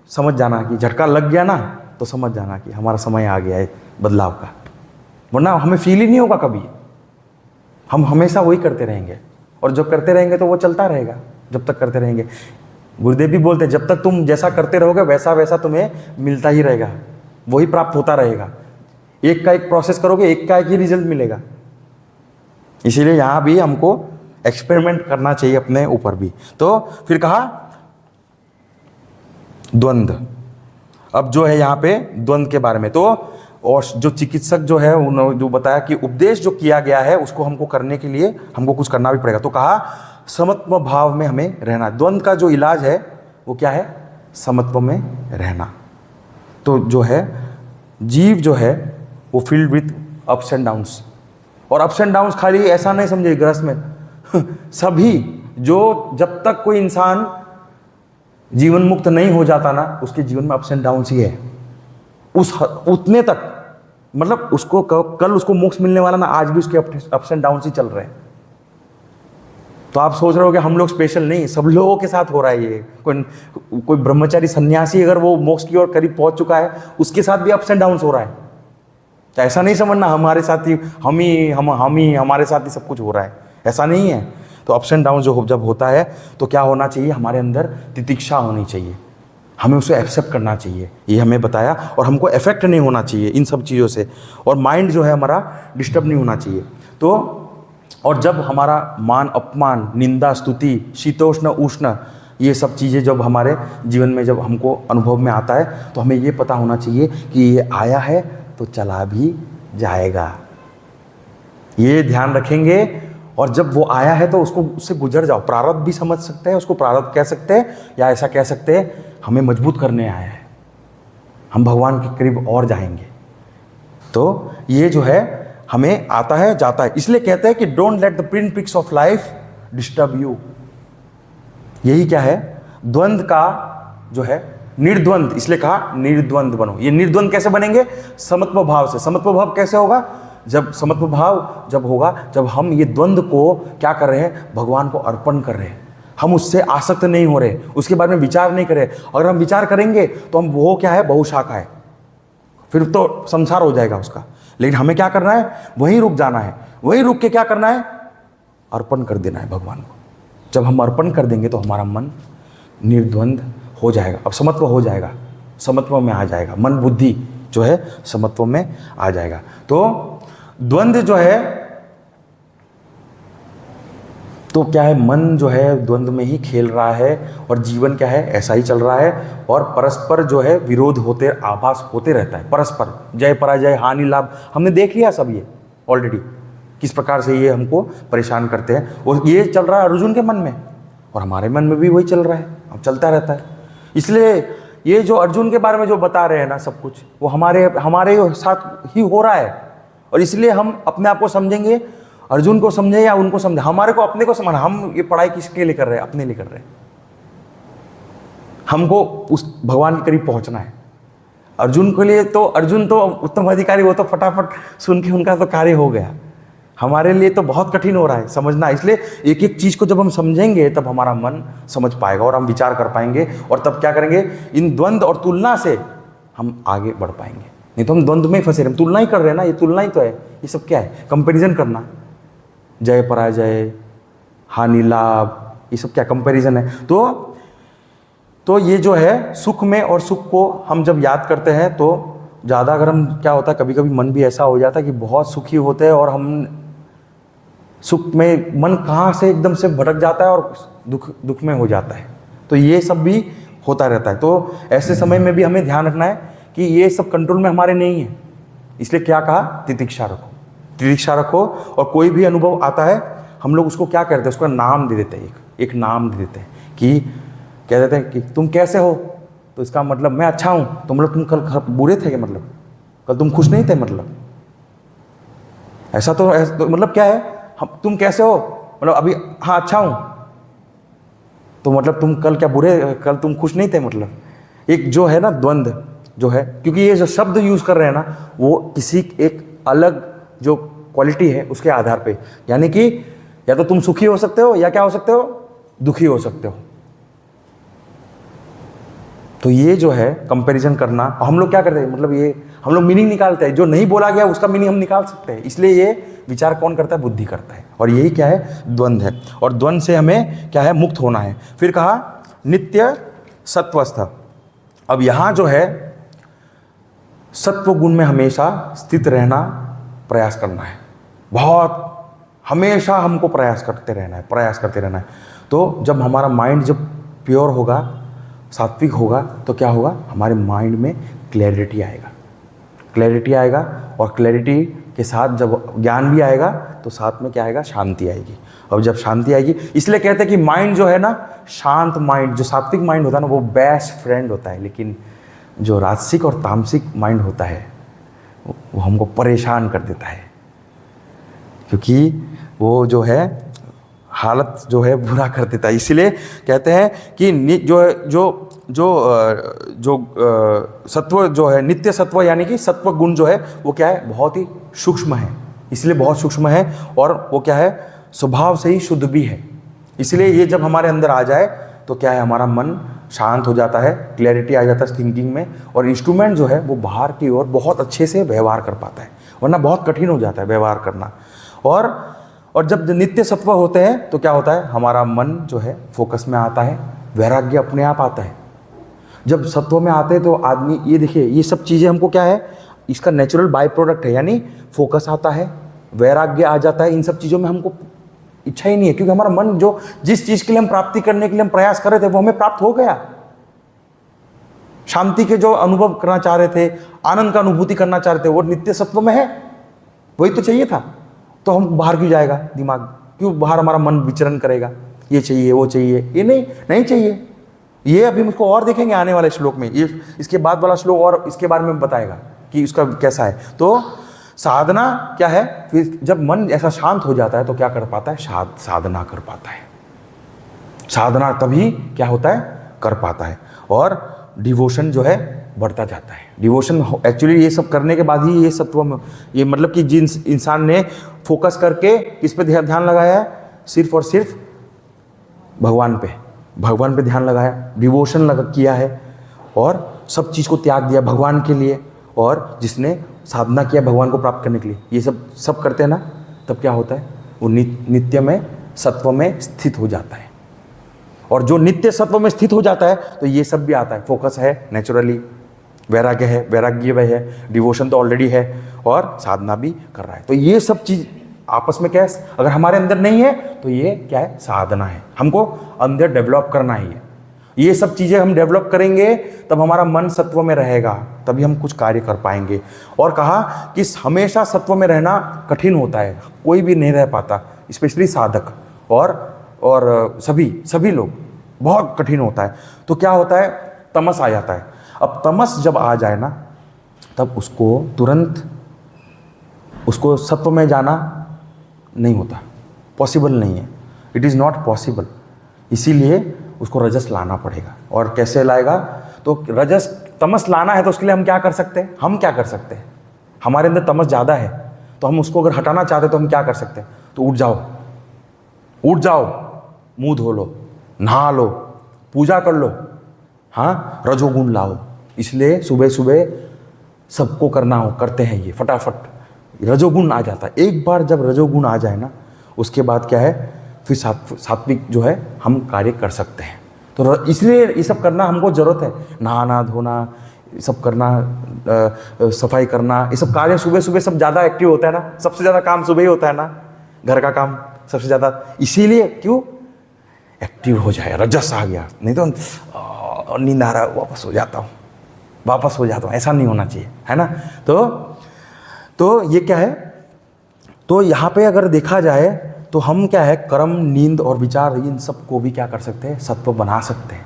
समझ जाना कि झटका लग गया ना तो समझ जाना कि हमारा समय आ गया है बदलाव का, वरना हमें फील ही नहीं होगा कभी। हम हमेशा वही करते रहेंगे, और जब करते रहेंगे तो वो चलता रहेगा जब तक करते रहेंगे। गुरुदेव भी बोलते हैं जब तक तुम जैसा करते रहोगे वैसा वैसा तुम्हें मिलता ही रहेगा, वही प्राप्त होता रहेगा। एक का एक प्रोसेस करोगे, एक का एक ही रिजल्ट मिलेगा। इसीलिए यहाँ भी हमको एक्सपेरिमेंट करना चाहिए अपने ऊपर भी। तो फिर कहा द्वंद्व। अब जो है यहाँ पे द्वंद्व के बारे में, तो और जो चिकित्सक जो है उन्होंने जो बताया कि उपदेश जो किया गया है उसको हमको करने के लिए हमको कुछ करना भी पड़ेगा। तो कहा समत्व भाव में हमें रहना। द्वंद्व का जो इलाज है वो क्या है? समत्व में रहना। तो जो है जीव जो है वो field with ups and downs, और अप्स एंड डाउन्स खाली ऐसा नहीं समझे ग्रस्त में सभी, जो जब तक कोई इंसान जीवन मुक्त नहीं हो जाता ना, उसके जीवन में अप्स एंड डाउन्स ही है उतने तक, मतलब उसको कल उसको मोक्ष मिलने वाला ना, आज भी उसके अप्स एंड डाउन्स ही चल रहे हैं। तो आप सोच रहे हो कि हम लोग स्पेशल नहीं, सब लोगों के साथ हो रहा है ये। कोई ब्रह्मचारी सन्यासी अगर वो मोक्ष की ओर करीब पहुंच चुका है, उसके साथ भी अप्स एंड डाउन्स हो रहा है। तो ऐसा नहीं समझना हमारे साथ ही हमारे साथ ही सब कुछ हो रहा है, ऐसा नहीं है। तो अप्स एंड डाउन जब होता है तो क्या होना चाहिए? हमारे अंदर तितिक्षा होनी चाहिए, हमें उसे एक्सेप्ट करना चाहिए, ये हमें बताया। और हमको इफेक्ट नहीं होना चाहिए इन सब चीज़ों से, और माइंड जो है हमारा डिस्टर्ब नहीं होना चाहिए। तो और जब हमारा मान अपमान, निंदा, स्तुति, शीतोष्ण उष्ण, ये सब चीज़ें जब हमारे जीवन में जब हमको अनुभव में आता है, तो हमें ये पता होना चाहिए कि ये आया है तो चला भी जाएगा। ये ध्यान रखेंगे, और जब वो आया है तो उससे गुजर जाओ। प्रारब्ध भी समझ सकते हैं, उसको प्रारब्ध कह सकते हैं, या ऐसा कह सकते हैं हमें मजबूत करने आया है, हम भगवान के करीब और जाएंगे। तो ये जो है हमें आता है जाता है, इसलिए कहते हैं कि don't let the print pics of life disturb you. यही क्या है? द्वंद्व का जो है निर्द्वंद, इसलिए कहा निर्द्वंद बनो। ये निर्द्वंद कैसे बनेंगे? समत्व भाव से। समत्व भाव कैसे होगा? जब समत्व भाव जब होगा, जब हम ये द्वंद्व को क्या कर रहे हैं? भगवान को अर्पण कर रहे हैं, हम उससे आसक्त नहीं हो रहे, उसके बारे में विचार नहीं कर रहे। अगर हम विचार करेंगे तो हम वो क्या है? बहुशाखा है, फिर तो संसार हो जाएगा उसका। लेकिन हमें क्या करना है? वहीं रुक जाना है। वहीं रुक के क्या करना है? अर्पण कर देना है भगवान को। जब हम अर्पण कर देंगे तो हमारा मन निर्द्वंद हो जाएगा, अब समत्व हो जाएगा, समत्व में आ जाएगा, मन बुद्धि जो है समत्व में आ जाएगा। तो द्वंद्व जो है, तो क्या है? मन जो है द्वंद्व में ही खेल रहा है, और जीवन क्या है? ऐसा ही चल रहा है, और परस्पर जो है विरोध होते, आभास होते रहता है परस्पर, जय पराजय, हानि लाभ। हमने देख लिया सब ये ऑलरेडी, किस प्रकार से ये हमको परेशान करते हैं। और ये चल रहा है अर्जुन के मन में, और हमारे मन में भी वही चल रहा है, अब चलता रहता है। इसलिए ये जो अर्जुन के बारे में जो बता रहे हैं ना सब कुछ, वो हमारे साथ ही हो रहा है। और इसलिए हम अपने आप को समझेंगे, अर्जुन को समझे या उनको समझे, हमारे को अपने को समझना। हम ये पढ़ाई किसके लिए कर रहे हैं? अपने लिए कर रहे हैं। हमको उस भगवान के करीब पहुंचना है। अर्जुन के लिए तो, अर्जुन तो उत्तम अधिकारी, वो तो फटाफट सुन के उनका तो कार्य हो गया। हमारे लिए तो बहुत कठिन हो रहा है समझना। इसलिए एक एक चीज़ को जब हम समझेंगे तब हमारा मन समझ पाएगा, और हम विचार कर पाएंगे, और तब क्या करेंगे? इन द्वंद्व और तुलना से हम आगे बढ़ पाएंगे। नहीं तो हम द्वंद्व में ही फंसे रहे, हम तुलना ही कर रहे हैं ना, ये तुलना ही तो है। ये सब क्या है? कंपैरिजन करना, जय पराजय, हानि लाभ, ये सब क्या कंपैरिजन है। तो ये जो है सुख में, और सुख को हम जब याद करते हैं तो ज़्यादा, अगर हम क्या होता है, कभी कभी मन भी ऐसा हो जाता है कि बहुत सुखी होते हैं, और हम सुख में मन कहाँ से एकदम से भटक जाता है और दुख में हो जाता है। तो ये सब भी होता रहता है। तो ऐसे समय में भी हमें ध्यान रखना है कि ये सब कंट्रोल में हमारे नहीं है। इसलिए क्या कहा? तितिक्षा रखो, तितिक्षा रखो। और कोई भी अनुभव आता है, हम लोग उसको क्या करते हैं? उसका नाम दे देते हैं, एक नाम दे देते हैं कि कह देते हैं कि तुम कैसे हो, तो इसका मतलब मैं अच्छा हूँ। तो मतलब तुम कल बुरे थे क्या? मतलब कल तुम खुश नहीं थे? मतलब ऐसा तो मतलब क्या है? तुम कैसे हो, मतलब अभी हाँ अच्छा हूँ, तो मतलब तुम कल क्या बुरे, कल तुम खुश नहीं थे? मतलब एक जो है ना द्वंद्व जो है, क्योंकि ये जो शब्द यूज़ कर रहे हैं ना, वो किसी एक अलग जो क्वालिटी है उसके आधार पे, यानी कि या तो तुम सुखी हो सकते हो, या क्या हो सकते हो? दुखी हो सकते हो। तो ये जो है कंपैरिजन करना, हम लोग क्या करते हैं? मतलब ये हम लोग मीनिंग निकालते हैं, जो नहीं बोला गया उसका मीनिंग हम निकाल सकते हैं। इसलिए ये विचार कौन करता है? बुद्धि करता है। और यही क्या है? द्वंद्व है। और द्वंद्व से हमें क्या है? मुक्त होना है। फिर कहा नित्य सत्वस्थ। अब यहाँ जो है सत्व गुण में हमेशा स्थित रहना प्रयास करना है। बहुत हमेशा हमको प्रयास करते रहना है, प्रयास करते रहना है। तो जब हमारा माइंड जब प्योर होगा, सात्विक होगा, तो क्या होगा, हमारे माइंड में क्लैरिटी आएगा, क्लैरिटी आएगा। और क्लैरिटी के साथ जब ज्ञान भी आएगा तो साथ में क्या आएगा, शांति आएगी। और जब शांति आएगी, इसलिए कहते हैं कि माइंड जो है ना, शांत माइंड, जो सात्विक माइंड होता है ना, वो बेस्ट फ्रेंड होता है। लेकिन जो राजसिक और तामसिक माइंड होता है वो हमको परेशान कर देता है, क्योंकि वो जो है हालत जो है बुरा कर देता है। इसलिए कहते हैं कि जो सत्व जो है, नित्य सत्व यानी कि सत्व गुण जो है वो क्या है, बहुत ही सूक्ष्म है। इसलिए बहुत सूक्ष्म है और वो क्या है, स्वभाव से ही शुद्ध भी है। इसलिए ये जब हमारे अंदर आ जाए तो क्या है, हमारा मन शांत हो जाता है, क्लैरिटी आ जाता है थिंकिंग में, और इंस्ट्रूमेंट जो है वो बाहर की ओर बहुत अच्छे से व्यवहार कर पाता है, वरना बहुत कठिन हो जाता है व्यवहार करना। और जब नित्य सत्व होते हैं तो क्या होता है, हमारा मन जो है फोकस में आता है, वैराग्य अपने आप आता है। जब सत्व में आते हैं तो आदमी, ये देखिए, ये सब चीज़ें हमको क्या है, इसका नेचुरल बाय प्रोडक्ट है। यानी फोकस आता है, वैराग्य आ जाता है। इन सब चीज़ों में हमको इच्छा ही नहीं है, क्योंकि हमारा मन जो जिस चीज़ के लिए हम प्राप्ति करने के लिए हम प्रयास कर रहे थे वो हमें प्राप्त हो गया। शांति के जो अनुभव करना चाह रहे थे, आनंद का अनुभूति करना चाह रहे थे, वो नित्य सत्व में है, वही तो चाहिए था। तो हम बाहर क्यों जाएगा दिमाग, क्यों बाहर हमारा मन विचरण करेगा, ये चाहिए वो चाहिए, ये नहीं चाहिए। ये अभी मुझको और देखेंगे आने वाले श्लोक में, ये इसके बाद वाला श्लोक और इसके बारे में बताएगा कि उसका कैसा है। तो साधना क्या है, फिर जब मन ऐसा शांत हो जाता है तो क्या कर पाता है, साधना कर पाता है। साधना तभी क्या होता है, कर पाता है। और डिवोशन जो है बढ़ता जाता है। डिवोशन एक्चुअली ये सब करने के बाद ही ये सत्व में, ये मतलब कि जिन इंसान ने फोकस करके किस पे ध्यान लगाया है, सिर्फ और सिर्फ भगवान पे ध्यान लगाया, डिवोशन किया है और सब चीज़ को त्याग दिया भगवान के लिए, और जिसने साधना किया भगवान को प्राप्त करने के लिए, ये सब करते हैं ना, तब क्या होता है, वो नित्य में सत्व में स्थित हो जाता है। और जो नित्य सत्व में स्थित हो जाता है तो ये सब भी आता है, फोकस है नेचुरली, वैराग्य है, डिवोशन तो ऑलरेडी है, और साधना भी कर रहा है। तो ये सब चीज़ आपस में क्या है, अगर हमारे अंदर नहीं है तो ये क्या है, साधना है। हमको अंदर डेवलप करना ही है। ये सब चीज़ें हम डेवलप करेंगे तब हमारा मन सत्व में रहेगा, तभी हम कुछ कार्य कर पाएंगे। और कहा कि हमेशा सत्व में रहना कठिन होता है, कोई भी नहीं रह पाता, स्पेशली साधक और सभी लोग, बहुत कठिन होता है। तो क्या होता है, तमस आ जाता है। अब तमस जब आ जाए ना, तब उसको तुरंत उसको सत्व में जाना नहीं होता, पॉसिबल नहीं है, इट इज़ नॉट पॉसिबल। इसीलिए उसको रजस लाना पड़ेगा। और कैसे लाएगा, तो तमस लाना है तो उसके लिए हम क्या कर सकते हैं, हमारे अंदर तमस ज़्यादा है, तो हम उसको अगर हटाना चाहते तो हम क्या कर सकते हैं, तो उठ जाओ, मुंह धो लो, नहा लो, पूजा कर लो, हाँ, रजोगुण लाओ। इसलिए सुबह सुबह सबको करते हैं ये, फटाफट रजोगुण आ जाता है। एक बार जब रजोगुण आ जाए ना, उसके बाद क्या है, फिर सात्विक जो है हम कार्य कर सकते हैं। तो इसलिए ये सब करना हमको ज़रूरत है, नहाना धोना, सब करना, सफाई करना, ये सब कार्य सुबह सुबह सब ज़्यादा एक्टिव होता है ना, सबसे ज़्यादा काम सुबह ही होता है ना, घर का काम सबसे ज़्यादा। इसीलिए क्यों एक्टिव हो जाए, रजस आ गया, नहीं तो नींद आ रहा है, वापस हो जाता हूँ, ऐसा नहीं होना चाहिए, है ना। तो ये क्या है, तो यहाँ पे अगर देखा जाए तो हम क्या है, कर्म, नींद और विचार, इन सब को भी क्या कर सकते हैं, सत्व बना सकते हैं।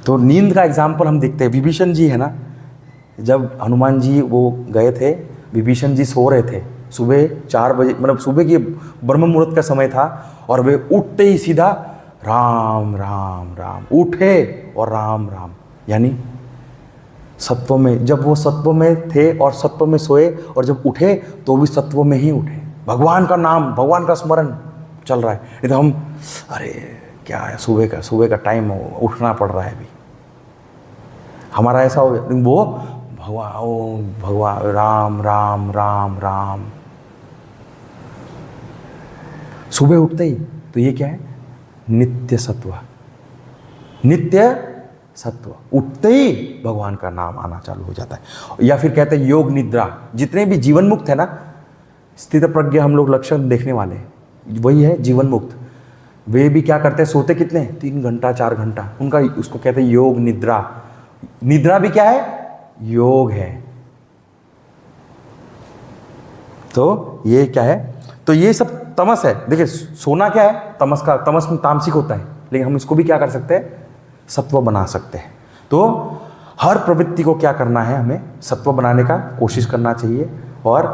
तो नींद का एग्जाम्पल हम देखते हैं, विभीषण जी है ना, जब हनुमान जी वो गए थे, विभीषण जी सो रहे थे, सुबह 4 बजे, मतलब सुबह की ब्रह्म मुहूर्त का समय था, और वे उठते ही सीधा राम राम राम, उठे और राम राम, यानी सत्व में, जब वो सत्व में थे और सत्व में सोए, और जब उठे तो भी सत्व में ही उठे, भगवान का नाम, भगवान का स्मरण चल रहा है। नहीं तो हम, अरे क्या है, सुबह का टाइम उठना पड़ रहा है अभी, हमारा ऐसा हो गया। वो भगवान राम राम राम राम, सुबह उठते ही, तो ये क्या है, नित्य सत्व, उठते ही भगवान का नाम आना चालू हो जाता है। या फिर कहते हैं योग निद्रा, जितने भी जीवन मुक्त है ना, स्थित प्रज्ञ हम लोग लक्षण देखने वाले हैं, वही है जीवन मुक्त। वे भी क्या करते हैं, सोते कितने, 3 घंटा 4 घंटा, उनका उसको कहते हैं योग निद्रा। निद्रा भी क्या है, योग है। तो ये क्या है, तो ये सब तमस है। देखिए सोना क्या है, तमस का, तमस में तामसिक होता है, लेकिन हम इसको भी क्या कर सकते हैं, सत्व बना सकते हैं। तो हर प्रवृत्ति को क्या करना है, हमें सत्व बनाने का कोशिश करना चाहिए। और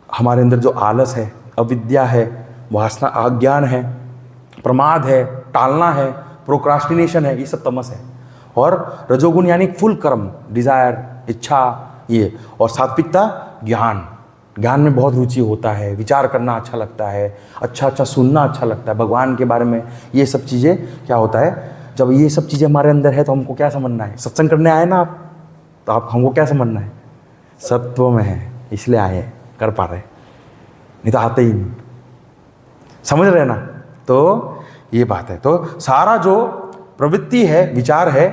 हमारे अंदर जो आलस है, अविद्या है, वासना, अज्ञान है, प्रमाद है, टालना है, प्रोक्रास्टिनेशन है, ये सब तमस है। और रजोगुण यानी फुल कर्म, डिजायर, इच्छा, ये। और सात्विकता ज्ञान, ज्ञान में बहुत रुचि होता है, विचार करना अच्छा लगता है, अच्छा सुनना अच्छा लगता है, भगवान के बारे में। ये सब चीज़ें क्या होता है, जब ये सब चीज़ें हमारे अंदर है तो हमको क्या समझना है, सत्संग करने आए ना आप, तो आप हमको क्या समझना है, सत्व में है इसलिए आए हैं, कर पा रहे, नहीं तो आते ही नहीं। समझ रहे ना। तो ये बात है। तो सारा जो प्रवृत्ति है, विचार है,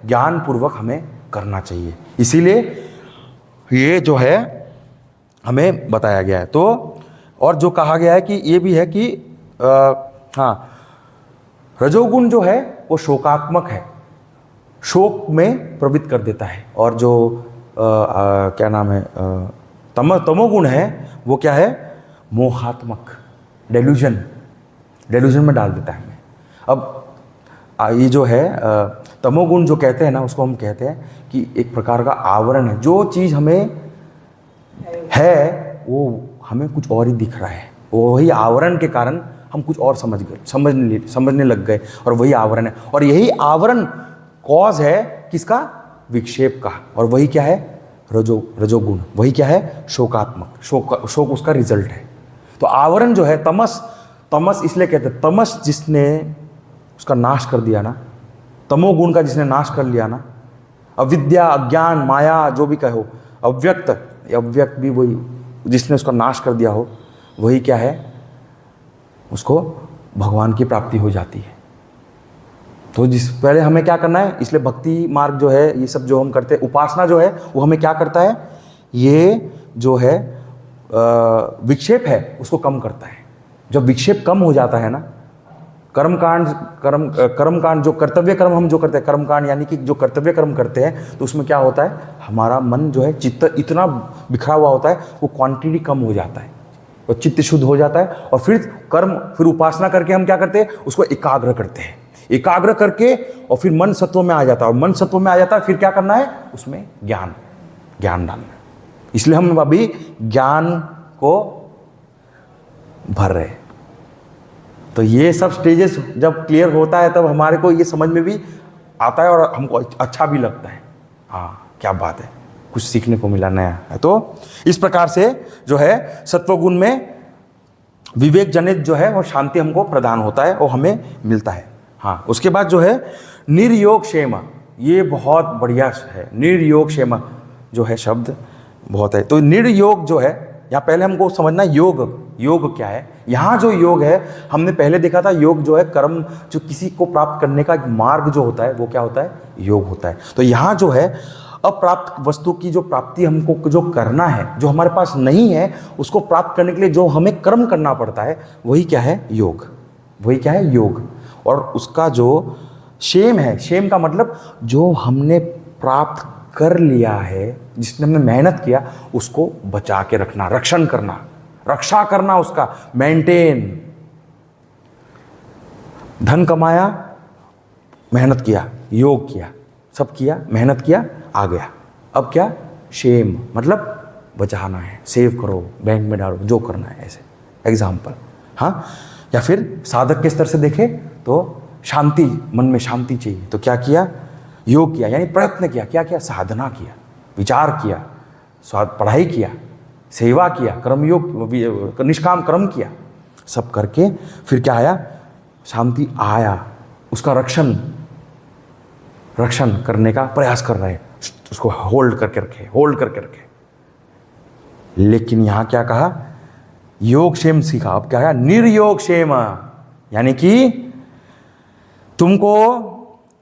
ज्ञान पूर्वक हमें करना चाहिए। इसीलिए ये जो है हमें बताया गया है। तो और जो कहा गया है कि ये भी है कि हाँ, रजोगुण जो है वो शोकात्मक है, शोक में प्रवृत्त कर देता है। और जो क्या नाम है, तमोगुण है वो क्या है, मोहात्मक, डेल्यूजन में डाल देता है हमें। अब ये जो है तमोगुण जो कहते हैं ना, उसको हम कहते हैं कि एक प्रकार का आवरण है। जो चीज़ हमें है वो हमें कुछ और ही दिख रहा है, वही आवरण के कारण हम कुछ और समझने लग गए, और वही आवरण है। और यही आवरण कॉज है किसका, विक्षेप का। और वही क्या है, रजोगुण, वही क्या है, शोकात्मक, शोक उसका रिजल्ट है। तो आवरण जो है तमस इसलिए कहते हैं, तमस जिसने उसका नाश कर दिया ना, तमोगुण का जिसने नाश कर लिया ना, अविद्या, अज्ञान, माया, जो भी कहो, अव्यक्त भी वही, जिसने उसका नाश कर दिया हो, वही क्या है, उसको भगवान की प्राप्ति हो जाती है। तो पहले हमें क्या करना है, इसलिए भक्ति मार्ग जो है, ये सब जो हम करते हैं, उपासना जो है वो हमें क्या करता है, ये जो है विक्षेप है उसको कम करता है। जब विक्षेप कम हो जाता है ना, कर्मकांड जो कर्तव्य कर्म हम जो करते हैं, कर्मकांड यानी कि जो कर्तव्य कर्म करते हैं, तो उसमें क्या होता है, हमारा मन जो है, चित्त इतना बिखरा हुआ होता है, वो क्वांटिटी कम हो जाता है और चित्त शुद्ध हो जाता है। और फिर उपासना करके हम क्या करते हैं, उसको एकाग्र करते हैं, एकाग्र करके, और फिर मन सत्व में आ जाता है। और मन सत्व में आ जाता है, फिर क्या करना है, उसमें ज्ञान डालना। इसलिए हम अभी ज्ञान को भर रहे हैं। तो ये सब स्टेजेस जब क्लियर होता है, तब हमारे को ये समझ में भी आता है और हमको अच्छा भी लगता है। हाँ, क्या बात है, कुछ सीखने को मिला नया है। तो इस प्रकार से जो है सत्वगुण में विवेक जनित जो है वो शांति हमको प्रदान होता है, वो हमें मिलता है। हाँ, उसके बाद जो है निर्योग क्षेम, ये बहुत बढ़िया है। निर्योग क्षेम जो है शब्द बहुत है। तो निर्योग जो है, यहाँ पहले हमको समझना योग क्या है। यहाँ जो योग है, हमने पहले देखा था, योग जो है कर्म, जो किसी को प्राप्त करने का एक मार्ग जो होता है, वो क्या होता है, योग होता है। तो यहाँ जो है अप्राप्त वस्तु की जो प्राप्ति हमको जो करना है, जो हमारे पास नहीं है, उसको प्राप्त करने के लिए जो हमें कर्म करना पड़ता है, वही क्या है, योग। वही क्या है, योग। और उसका जो क्षेम है, क्षेम का मतलब जो हमने प्राप्त कर लिया है, जिसने हमने मेहनत किया, उसको बचा के रखना, रक्षा करना, उसका मेंटेन। धन कमाया, मेहनत किया, योग किया, सब किया, मेहनत किया, आ गया। अब क्या, शेम मतलब बचाना है, सेव करो, बैंक में डालो, जो करना है, ऐसे एग्जाम्पल। हाँ, या फिर साधक के स्तर से देखे तो शांति, मन में शांति चाहिए, तो क्या किया, योग किया, यानी प्रयत्न किया, क्या किया, साधना किया, विचार किया, पढ़ाई किया, सेवा किया, कर्मयोग, निष्काम कर्म किया, सब करके फिर क्या आया, शांति आया, उसका रक्षण करने का प्रयास कर रहे हैं, उसको होल्ड करके रखे। लेकिन यहाँ क्या कहा, योग क्षेम सीखा, अब क्या है, निर्योग क्षेम, यानी कि तुमको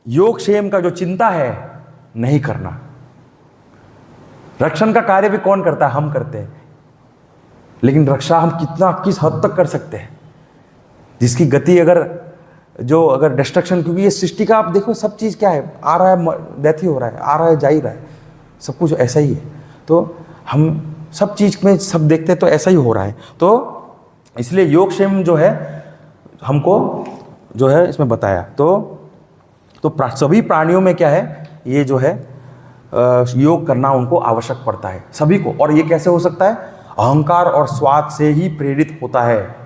योग क्षेम का जो चिंता है नहीं करना। रक्षण का कार्य भी कौन करता है, हम करते हैं, लेकिन रक्षा हम किस हद तक कर सकते हैं, जिसकी गति अगर डिस्ट्रक्शन, क्योंकि ये सृष्टि का आप देखो सब चीज़ क्या है, आ रहा है डेथ ही हो रहा है, आ रहा है जा ही रहा है, सब कुछ ऐसा ही है। तो हम सब चीज़ में सब देखते हैं तो ऐसा ही हो रहा है। तो इसलिए योगक्षेम जो है हमको जो है इसमें बताया। तो सभी प्राणियों में क्या है, ये जो है योग करना उनको आवश्यक पड़ता है सभी को। और ये कैसे हो सकता है, अहंकार और स्वार्थ से ही प्रेरित होता है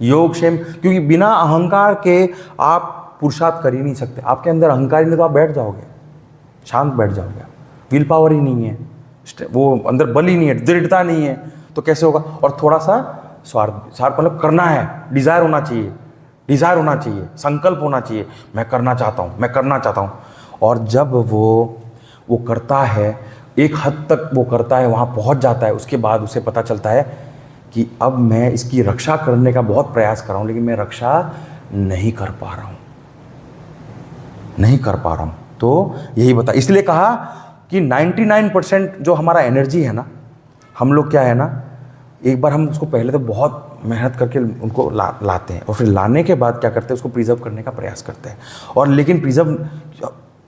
योगक्षेम, क्योंकि बिना अहंकार के आप पुरुषार्थ कर ही नहीं सकते। आपके अंदर अहंकार ही नहीं तो आप बैठ जाओगे, शांत बैठ जाओगे, विल पावर ही नहीं है, वो अंदर बल ही नहीं है, दृढ़ता नहीं है, तो कैसे होगा। और थोड़ा सा स्वार्थ मतलब करना है, डिज़ायर होना चाहिए, संकल्प होना चाहिए, मैं करना चाहता हूँ। और जब वो करता है, एक हद तक वो करता है, वहाँ पहुँच जाता है, उसके बाद उसे पता चलता है कि अब मैं इसकी रक्षा करने का बहुत प्रयास कर रहा हूँ, लेकिन मैं रक्षा नहीं कर पा रहा हूँ। तो यही बता, इसलिए कहा कि 99% जो हमारा एनर्जी है ना, हम लोग क्या है ना, एक बार हम उसको पहले तो बहुत मेहनत करके उनको लाते हैं, और फिर लाने के बाद क्या करते हैं, उसको प्रिजर्व करने का प्रयास करते हैं। और लेकिन प्रिजर्व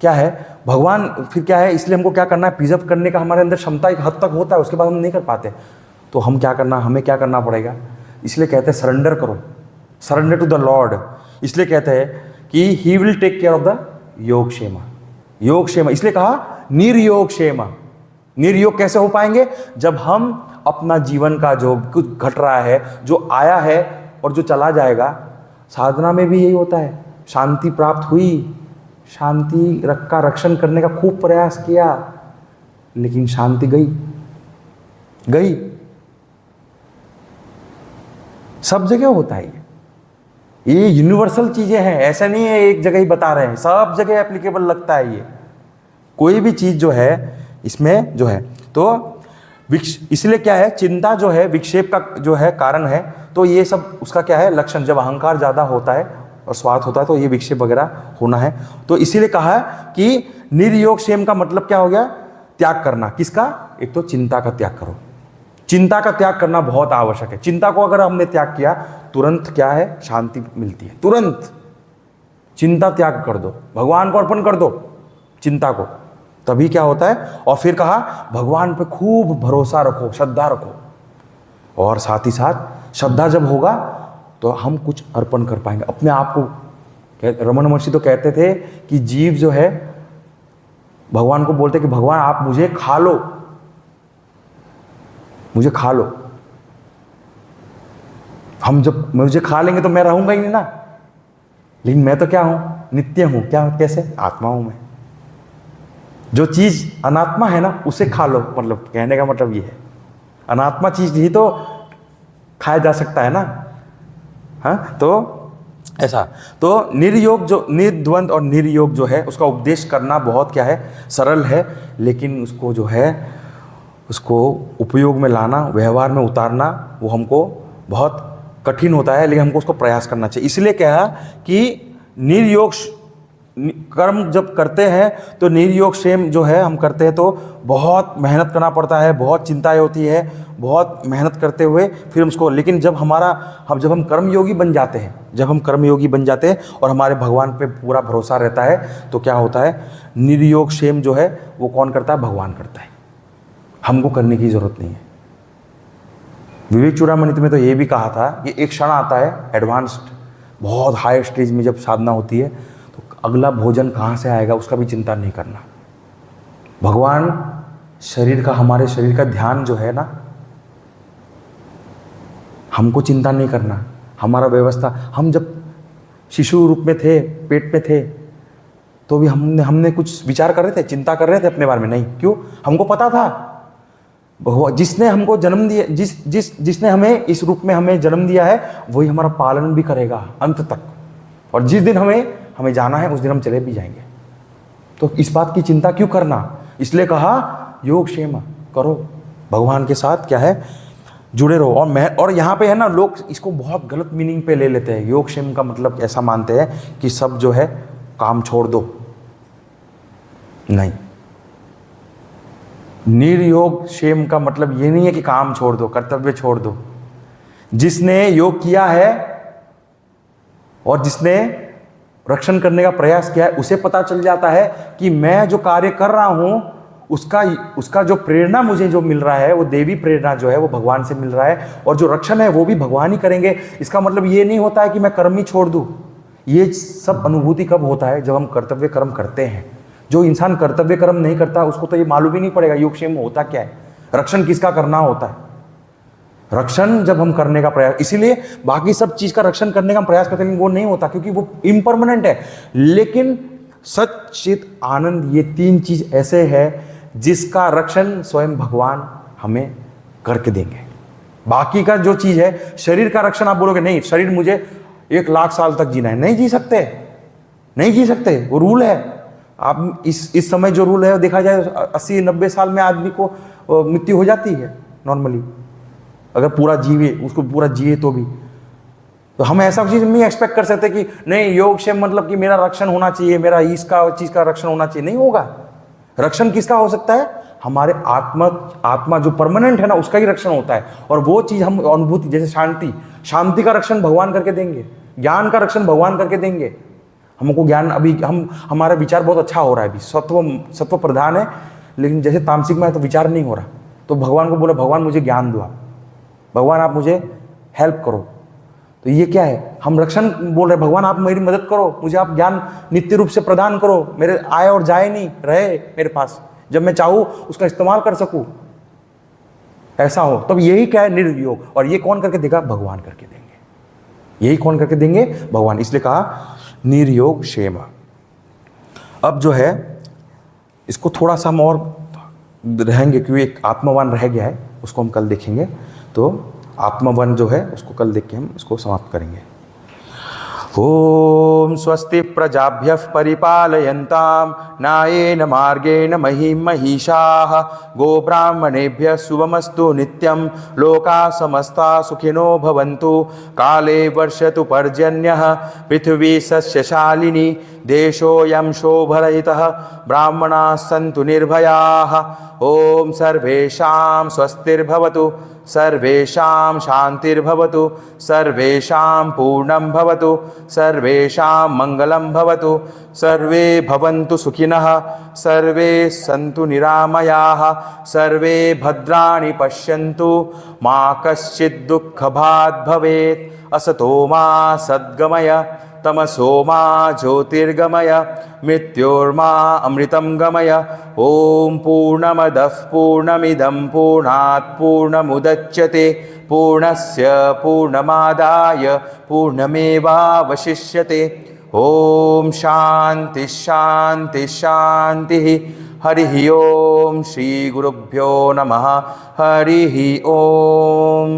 क्या है, भगवान फिर क्या है, इसलिए हमको क्या करना है, प्रिजर्व करने का हमारे अंदर क्षमता एक हद तक होता है, उसके बाद हम नहीं कर पाते। तो हमें क्या करना पड़ेगा, इसलिए कहते हैं सरेंडर करो, सरेंडर टू द लॉर्ड। इसलिए कहते हैं कि he will take care of the योगक्षेम। इसलिए कहा निर्योग कैसे हो पाएंगे, जब हम अपना जीवन का जो कुछ घट रहा है, जो आया है और जो चला जाएगा, साधना में भी यही होता है। शांति प्राप्त हुई, शांति का रक्षण करने का खूब प्रयास किया, लेकिन शांति गई। सब जगह होता है ये यूनिवर्सल चीजें हैं, ऐसा नहीं है एक जगह ही बता रहे हैं, सब जगह एप्लीकेबल लगता है ये कोई भी चीज जो है इसमें जो है। तो इसलिए क्या है, चिंता जो है विक्षेप का जो है कारण है। तो ये सब उसका क्या है लक्षण, जब अहंकार ज़्यादा होता है और स्वार्थ होता है तो ये विक्षेप वगैरह होना है। तो इसीलिए कहा है कि निर्योगक्षेम का मतलब क्या हो गया, त्याग करना। किसका, एक तो चिंता का त्याग करो, चिंता का त्याग करना बहुत आवश्यक है। चिंता को अगर हमने त्याग किया, तुरंत क्या है, शांति मिलती है। तुरंत चिंता त्याग कर दो, भगवान को अर्पण कर दो चिंता को, तभी क्या होता है। और फिर कहा भगवान पे खूब भरोसा रखो, श्रद्धा रखो, और साथ ही साथ श्रद्धा जब होगा तो हम कुछ अर्पण कर पाएंगे अपने आप को। रमन महर्षि तो कहते थे कि जीव जो है भगवान को बोलते कि भगवान आप मुझे खा लो, मुझे खा लो। हम जब मुझे खा लेंगे तो मैं रहूंगा ही नहीं ना, लेकिन मैं तो क्या हूं, नित्य हूं। क्या, कैसे, आत्मा हूं मैं। जो चीज अनात्मा है ना उसे खा लो, मतलब कहने का मतलब ये है, अनात्मा चीज ही तो खाया जा सकता है ना। हाँ, तो ऐसा। तो निर्योग जो निर्द्वंद और निर्योग जो है उसका उपदेश करना बहुत क्या है, सरल है, लेकिन उसको जो है उसको उपयोग में लाना, व्यवहार में उतारना वो हमको बहुत कठिन होता है, लेकिन हमको उसको प्रयास करना चाहिए। इसलिए कहा कि निर्योग कर्म जब करते हैं तो निर्योगक्षेम जो है हम करते हैं तो बहुत मेहनत करना पड़ता है, बहुत चिंताएं होती है, बहुत मेहनत करते हुए फिर उसको। लेकिन जब जब हम कर्मयोगी बन जाते हैं, और हमारे भगवान पे पूरा भरोसा रहता है, तो क्या होता है, निर्योगक्षेम जो है वो कौन करता है, भगवान करता है, हमको करने की जरूरत नहीं है। विवेक चूड़ामणि में तो ये भी कहा था कि एक क्षण आता है एडवांस्ड, बहुत हाई स्टेज में जब साधना होती है, तो अगला भोजन कहाँ से आएगा उसका भी चिंता नहीं करना। भगवान हमारे शरीर का ध्यान जो है ना, हमको चिंता नहीं करना। हमारा व्यवस्था, हम जब शिशु रूप में थे, पेट में थे, तो भी हमने कुछ विचार कर रहे थे, चिंता कर रहे थे अपने बारे में, नहीं। क्यों, हमको पता था जिसने हमको जन्म दिया, जिसने हमें इस रूप में हमें जन्म दिया है, वही हमारा पालन भी करेगा अंत तक, और जिस दिन हमें जाना है उस दिन हम चले भी जाएंगे। तो इस बात की चिंता क्यों करना। इसलिए कहा योगक्षेम करो, भगवान के साथ क्या है जुड़े रहो। और यहाँ पे है ना, लोग इसको बहुत गलत मीनिंग पे ले लेते हैं। योगक्षेम का मतलब ऐसा मानते हैं कि सब जो है काम छोड़ दो, नहीं। निर्योगक्षेम का मतलब ये नहीं है कि काम छोड़ दो, कर्तव्य छोड़ दो। जिसने योग किया है और जिसने रक्षण करने का प्रयास किया है उसे पता चल जाता है कि मैं जो कार्य कर रहा हूँ उसका जो प्रेरणा मुझे जो मिल रहा है वो देवी प्रेरणा जो है वो भगवान से मिल रहा है, और जो रक्षण है वो भी भगवान ही करेंगे। इसका मतलब ये नहीं होता है कि मैं कर्म ही छोड़ दूँ। ये सब अनुभूति कब होता है? जब हम कर्तव्य कर्म करते हैं। जो इंसान कर्तव्य कर्म नहीं करता उसको तो ये मालूम ही नहीं पड़ेगा योगक्षेम होता क्या है, रक्षण किसका करना होता है। रक्षण जब हम करने का प्रयास, इसीलिए बाकी सब चीज का रक्षण करने का हम प्रयास करते हैं वो नहीं होता, क्योंकि वो इम्परमानेंट है। लेकिन सच चित आनंद, ये तीन चीज ऐसे है जिसका रक्षण स्वयं भगवान हमें करके देंगे। बाकी का जो चीज है, शरीर का रक्षण आप बोलोगे नहीं शरीर मुझे 1 लाख साल तक जीना है, नहीं जी सकते, नहीं जी सकते, वो रूल है। आप इस समय जो रूल है देखा जाए 80-90 साल में आदमी को मृत्यु हो जाती है नॉर्मली, अगर पूरा जीवे, उसको पूरा जिए तो भी। तो हम ऐसा चीज नहीं एक्सपेक्ट कर सकते कि नहीं योगक्षेम मतलब कि मेरा रक्षण होना चाहिए, मेरा इसका चीज का रक्षण होना चाहिए, नहीं होगा। रक्षण किसका हो सकता है? हमारे आत्मा जो परमानेंट है ना उसका ही रक्षण होता है। और वो चीज हम अनुभूति, जैसे शांति का रक्षण भगवान करके देंगे, ज्ञान का रक्षण भगवान करके देंगे। हमको ज्ञान, अभी हमारा विचार बहुत अच्छा हो रहा है, अभी सत्व प्रधान है, लेकिन जैसे तामसिक में है तो विचार नहीं हो रहा। तो भगवान को बोला भगवान मुझे ज्ञान दो, भगवान आप मुझे हेल्प करो। तो ये क्या है? हम रक्षण बोल रहे, भगवान आप मेरी मदद करो, मुझे आप ज्ञान नित्य रूप से प्रदान करो, मेरे आए और जाए नहीं रहे मेरे पास, जब मैं चाहूँ उसका इस्तेमाल कर सकूँ, ऐसा हो। तब यही क्या है? निर्योग। और ये कौन करके देगा? भगवान करके देंगे। यही कौन करके देंगे? भगवान। इसलिए कहा निर्योग क्षेम। अब जो है इसको थोड़ा सा हम और रहेंगे, क्योंकि एक आत्मवान रह गया है, उसको हम कल देखेंगे। तो आत्मवन जो है उसको कल देख के हम इसको समाप्त करेंगे। ओम स्वस्ति प्रजाभ्यः परिपालयन्तां न्यायेन मार्गेण महीं महिषाः गोब्राह्मणेभ्यः शुभमस्तु नित्यं लोकाः समस्ताः सुखिनो भवन्तु। काले वर्षतु पर्जन्यः पृथिवी सस्यशालिनी देशोऽयं शोभरहितः ब्राह्मणाः सन्तु निर्भयाः। ओम सर्वेषां स्वस्तिर्भवतु, सर्वेषां शान्तिर्भवतु, सर्वेषां पूर्णं भवतु, सर्वेषां मङ्गलं भवतु, सर्वे भवन्तु सुखिनः, सर्वे सन्तु निरामयाः, सर्वे भद्राणि पश्यन्तु, मा कश्चित् दुःखभाग् भवेत्। असतो मा सद्गमय, तमसो मा ज्योतिर्गमय, मृत्योर्मा अमृतं गमय। ओम पूर्णमदः पूर्णमिदं पूर्णात् पूर्णमुदच्यते पूर्णस्य पूर्णमादाय पूर्णमेवावशिष्यते। ओम शांति शांति शांति। हरि ओम। श्री गुरुभ्यो नमः। हरि ओम।